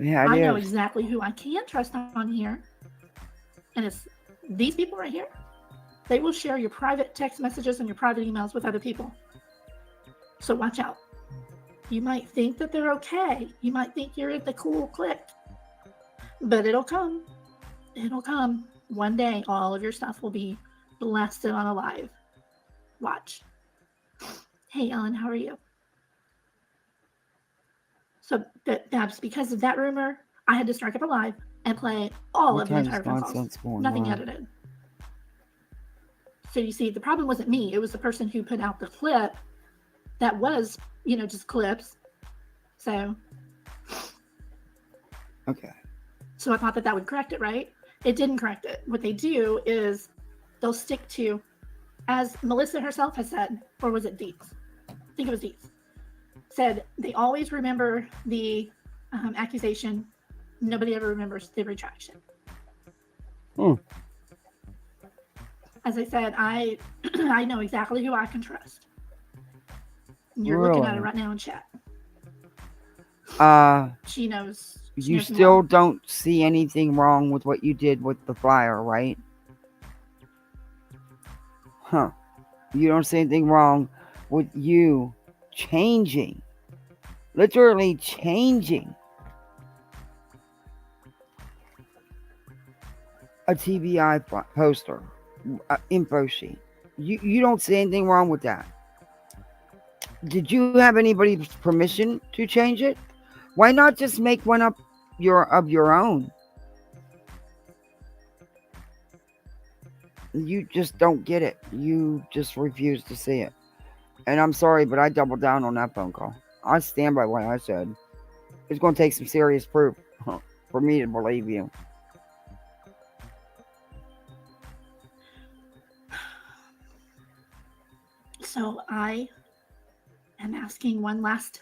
Yeah, I it know is. exactly who I can trust on here. And it's these people right here. They will share your private text messages and your private emails with other people. So watch out. You might think that they're okay. You might think you're in the cool clique. But it'll come. It'll come. One day, all of your stuff will be blasted on a live. Watch. Hey, Ellen, how are you? So, Babs, because of that rumor, I had to strike up a live and play all What of the kind entire of phone calls. nonsense going Nothing on? edited. So you see, the problem wasn't me. It was the person who put out the clip that was, just clips. So Okay. I thought that would correct it, right? It didn't correct it. What they do is they'll stick to, as Melissa herself has said, or was it Deeks? I think it was Deeks. Said they always remember the accusation. Nobody ever remembers the retraction. As I said, I I know exactly who I can trust. You're looking at it Really? right now in chat. She knows. You knows who I still am. don't see anything wrong with what you did with the flyer, right? Huh. You don't see anything wrong with you changing, literally changing a TBI poster, info sheet. You don't see anything wrong with that. Did you have anybody's permission to change it? Why not just make one up of your own? You just don't get it. You just refuse to see it. And I'm sorry, but I doubled down on that phone call. I stand by what I said. It's going to take some serious proof for me to believe you. So I am asking one last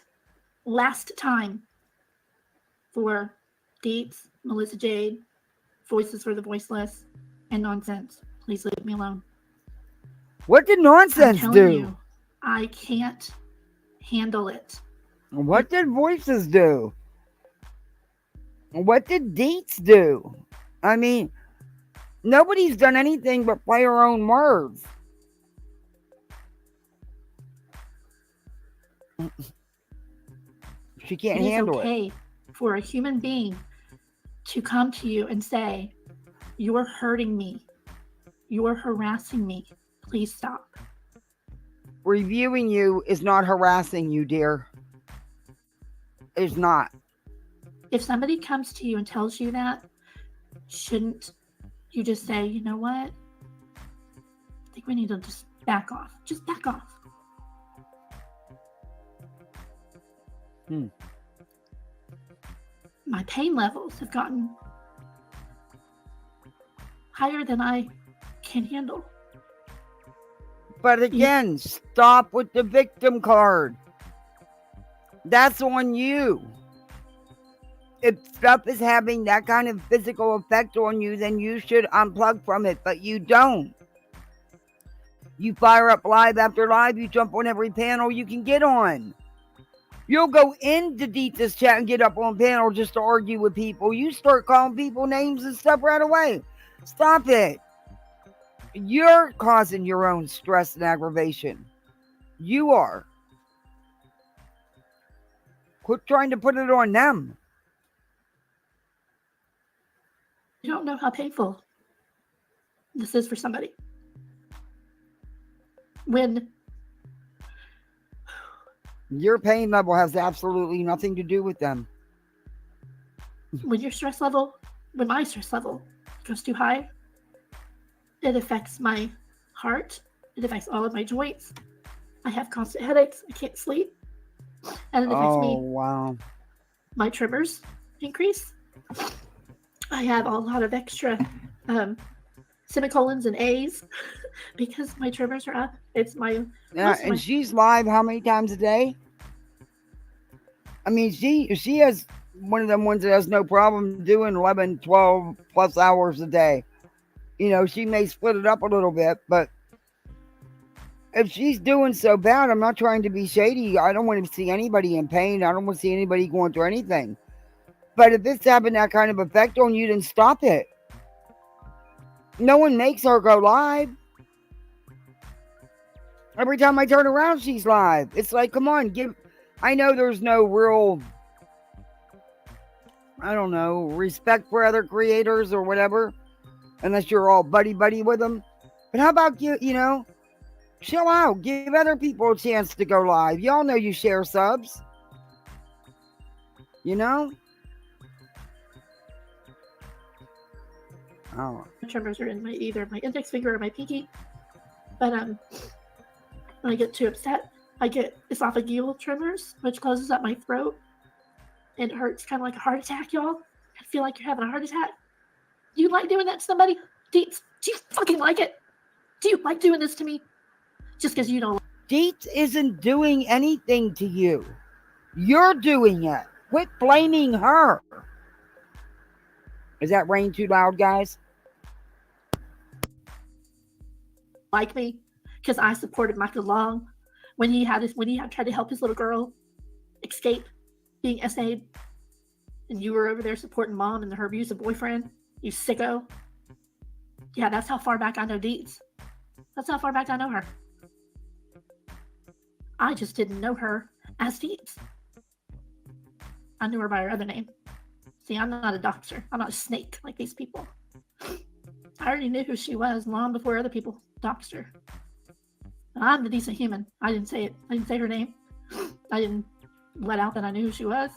time for Deets, Melissa Jade, Voices for the Voiceless, and Nonsense. Please leave me alone. What did I'm Nonsense telling do? you, I can't handle it. What did Voices do? What did Deets do? I mean, nobody's done anything but play her own words. She can't It is handle okay it. for a human being to come to you and say, "You're hurting me. You're harassing me. Please stop." Reviewing you is not harassing you, dear. It's not. If somebody comes to you and tells you that, shouldn't you just say, "You know what? I think we need to just back off. Just back off." My pain levels have gotten higher than I can handle. But again, stop with the victim card. That's on you. If stuff is having that kind of physical effect on you, then you should unplug from it, but you don't. You fire up live after live. You jump on every panel you can get on. You'll go into Deeta's chat and get up on panel just to argue with people. You start calling people names and stuff right away. Stop it. You're causing your own stress and aggravation. You are. Quit trying to put it on them. You don't know how painful this is for somebody. When your pain level has absolutely nothing to do with them. When your stress level, when my stress level goes too high, it affects my heart. It affects all of my joints. I have constant headaches. I can't sleep. And it affects me. Wow. My tremors increase. I have a lot of extra semicolons and A's because my tremors are up. It's my... Yeah, and she's live how many times a day? I mean, she has one of them ones that has no problem doing 11, 12 plus hours a day. You know, she may split it up a little bit, but if she's doing so bad, I'm not trying to be shady. I don't want to see anybody in pain. I don't want to see anybody going through anything. But if it's having that kind of effect on you, then stop it. No one makes her go live. Every time I turn around, she's live. It's like, come on, I know there's no real, I don't know, respect for other creators or whatever, unless you're all buddy-buddy with them. But how about you know, chill out. Give other people a chance to go live. Y'all know you share subs. You know? Oh. Tremors are in either my index finger or my pinky. But when I get too upset, I get esophageal tremors, which closes up my throat. And it hurts kind of like a heart attack, y'all. I feel like you're having a heart attack. Do you like doing that to somebody? Deets, do you fucking like it? Do you like doing this to me? Just because you don't. Deets isn't doing anything to you. You're doing it. Quit blaming her. Is that rain too loud, guys? Like me, because I supported Michael Long when he had tried to help his little girl escape being SA'd, and you were over there supporting mom and her abusive boyfriend. You sicko. Yeah, that's how far back I know Deets. That's how far back I know her. I just didn't know her as Deets. I knew her by her other name. See, I'm not a doxer. I'm not a snake like these people. I already knew who she was long before other people doxed her. I'm the decent human. I didn't say it. I didn't say her name. I didn't let out that I knew who she was.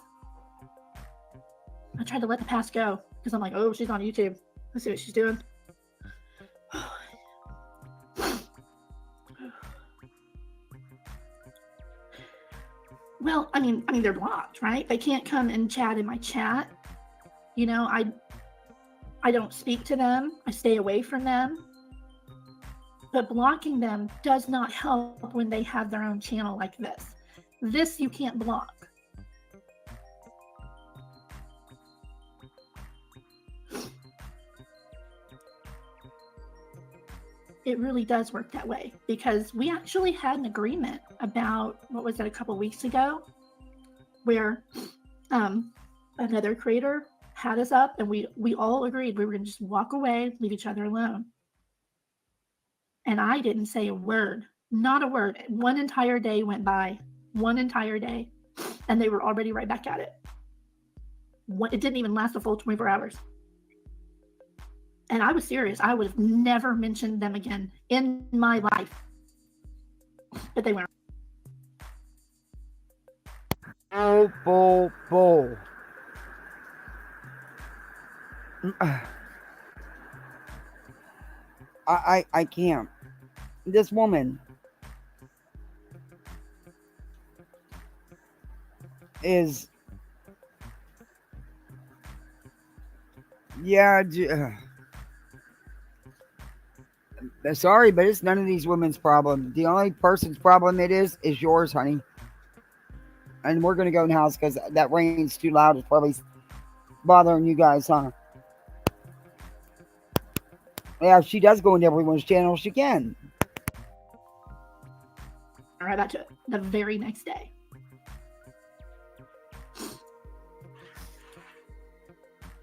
I tried to let the past go because I'm like, oh, she's on YouTube. Let's see what she's doing. Well, I mean, they're blocked, right? They can't come and chat in my chat. You know, I don't speak to them. I stay away from them. But blocking them does not help when they have their own channel like this. This you can't block. It really does work that way because we actually had an agreement about, what was it, a couple weeks ago, where another creator had us up and we all agreed we were going to just walk away, leave each other alone. And I didn't say a word, not a word. One entire day went by, one entire day, and they were already right back at it. It didn't even last a full 24 hours. And I was serious. I would have never mentioned them again in my life. But they weren't. Bull. I can't. This woman is, yeah, sorry, but it's none of these women's problem. The only person's problem it is yours, honey. And we're going to go in the house because that rain's too loud. It's probably bothering you guys, huh? Yeah, if she does go into everyone's channel, she can. right back to it the very next day.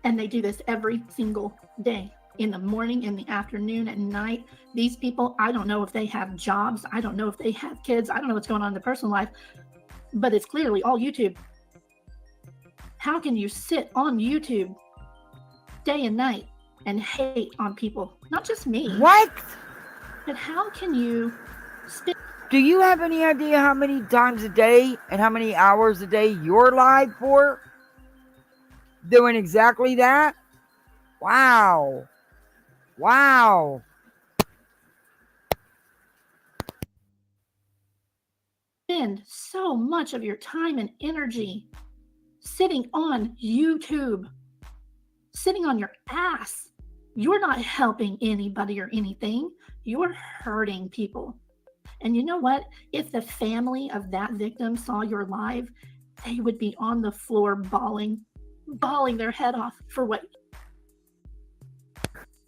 And they do this every single day, in the morning, in the afternoon, at night. These people, I don't know if they have jobs. I don't know if they have kids. I don't know what's going on in their personal life, but it's clearly all YouTube. How can you sit on YouTube day and night and hate on people? Not just me. What? But how can you spend... Do you have any idea how many times a day and how many hours a day you're live for? Doing exactly that? Wow. Wow. Spend so much of your time and energy sitting on YouTube, sitting on your ass. You're not helping anybody or anything. You're hurting people. And you know what? If the family of that victim saw your live, they would be on the floor bawling their head off for what?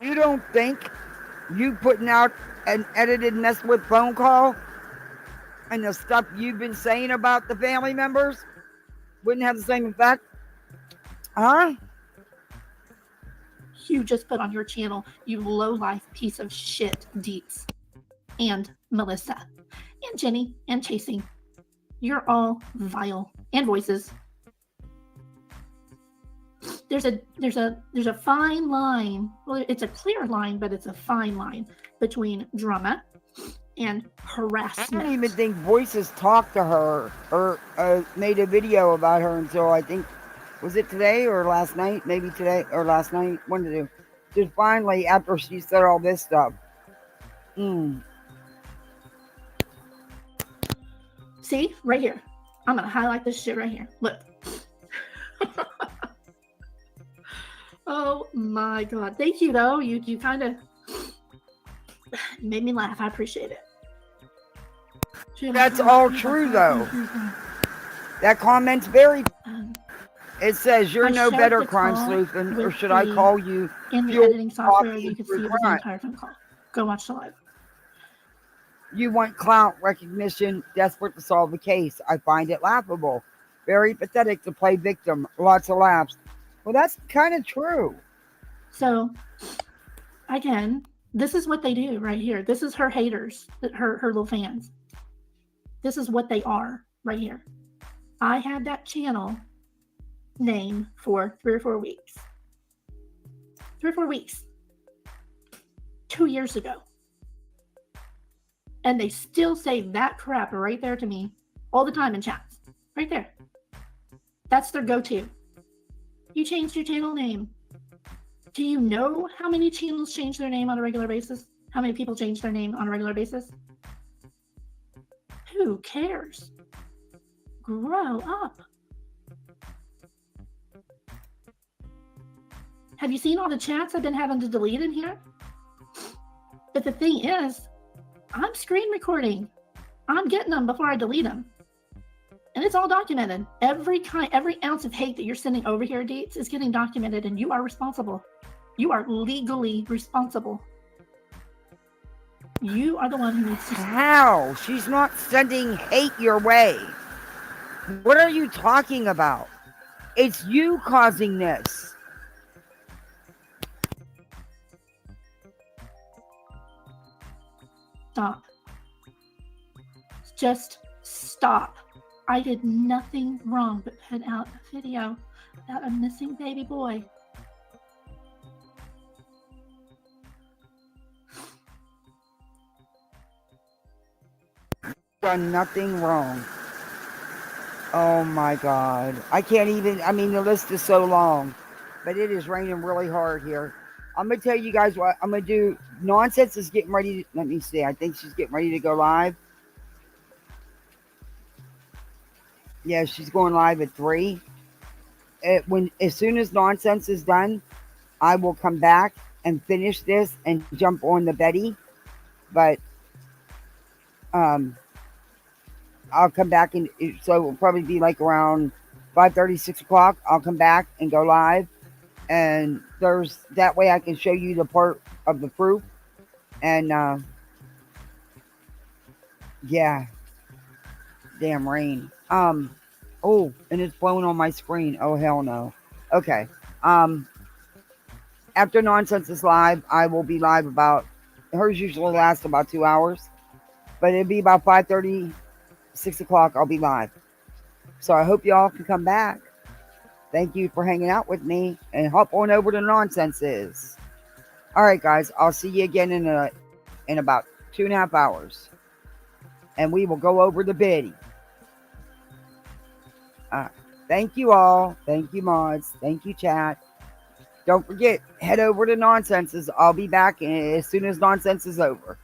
You don't think you putting out an edited mess with phone call and the stuff you've been saying about the family members wouldn't have the same effect? Huh? You just put on your channel, you low-life piece of shit, Deets, and Melissa, and Jenny, and Chasing. You're all vile, and Voices. There's a fine line. Well, it's a clear line, but it's a fine line between drama and harassment. I don't even think Voices talked to her or made a video about her until I think, was it today or last night? Maybe today or last night. When to do? Just finally, after she said all this stuff. See, right here. I'm gonna highlight this shit right here. Look. Oh my god. Thank you though. You kind of made me laugh. I appreciate it. That's all true though. That comment's very... It says, you're no better crime sleuthin, or should I call you in the fuel editing software? coffee You can for see it was the crime? entire phone call. Go watch the live. You want clout recognition, desperate to solve a case. I find it laughable. Very pathetic to play victim. Lots of laughs. Well, that's kind of true. So, again, this is what they do right here. This is her haters, her little fans. This is what they are right here. I had that channel name for 3 or 4 weeks. 3 or 4 weeks. 2 years ago. And they still say that crap right there to me all the time in chats. Right there. That's their go-to. You changed your channel name. Do you know how many channels change their name on a regular basis? How many people change their name on a regular basis? Who cares? Grow up. Have you seen all the chats I've been having to delete in here? But the thing is, I'm screen recording. I'm getting them before I delete them. And it's all documented. Every ounce of hate that you're sending over here, Deets, is getting documented, and you are responsible. You are legally responsible. You are the one who needs to... How? She's not sending hate your way. What are you talking about? It's you causing this. Stop. Just stop. I did nothing wrong but put out a video about a missing baby boy. Done nothing wrong. Oh my God. I can't even, I mean, the list is so long, but it is raining really hard here. I'm going to tell you guys what I'm going to do. Nonsense is getting ready to, let me see. I think she's getting ready to go live. Yeah, she's going live at 3. As soon as Nonsense is done, I will come back and finish this and jump on the Betty. But I'll come back, and so it will probably be like around 5:30, 6 o'clock. I'll come back and go live, and there's that way I can show you the part of the proof. And yeah, Damn rain. Oh, and it's blowing on my screen. Oh hell no. Okay. Um, After Nonsense is live, I will be live about. Hers usually lasts about 2 hours, but it'll be about 5:30, 6 o'clock. I'll be live. So I hope y'all can come back. Thank you for hanging out with me and hop on over to Nonsenses. All right, guys. I'll see you again in about 2.5 hours, and we will go over the bidding. Uh, Thank you all. Thank you, mods. Thank you, chat. Don't forget, head over to Nonsenses. I'll be back as soon as Nonsense is over.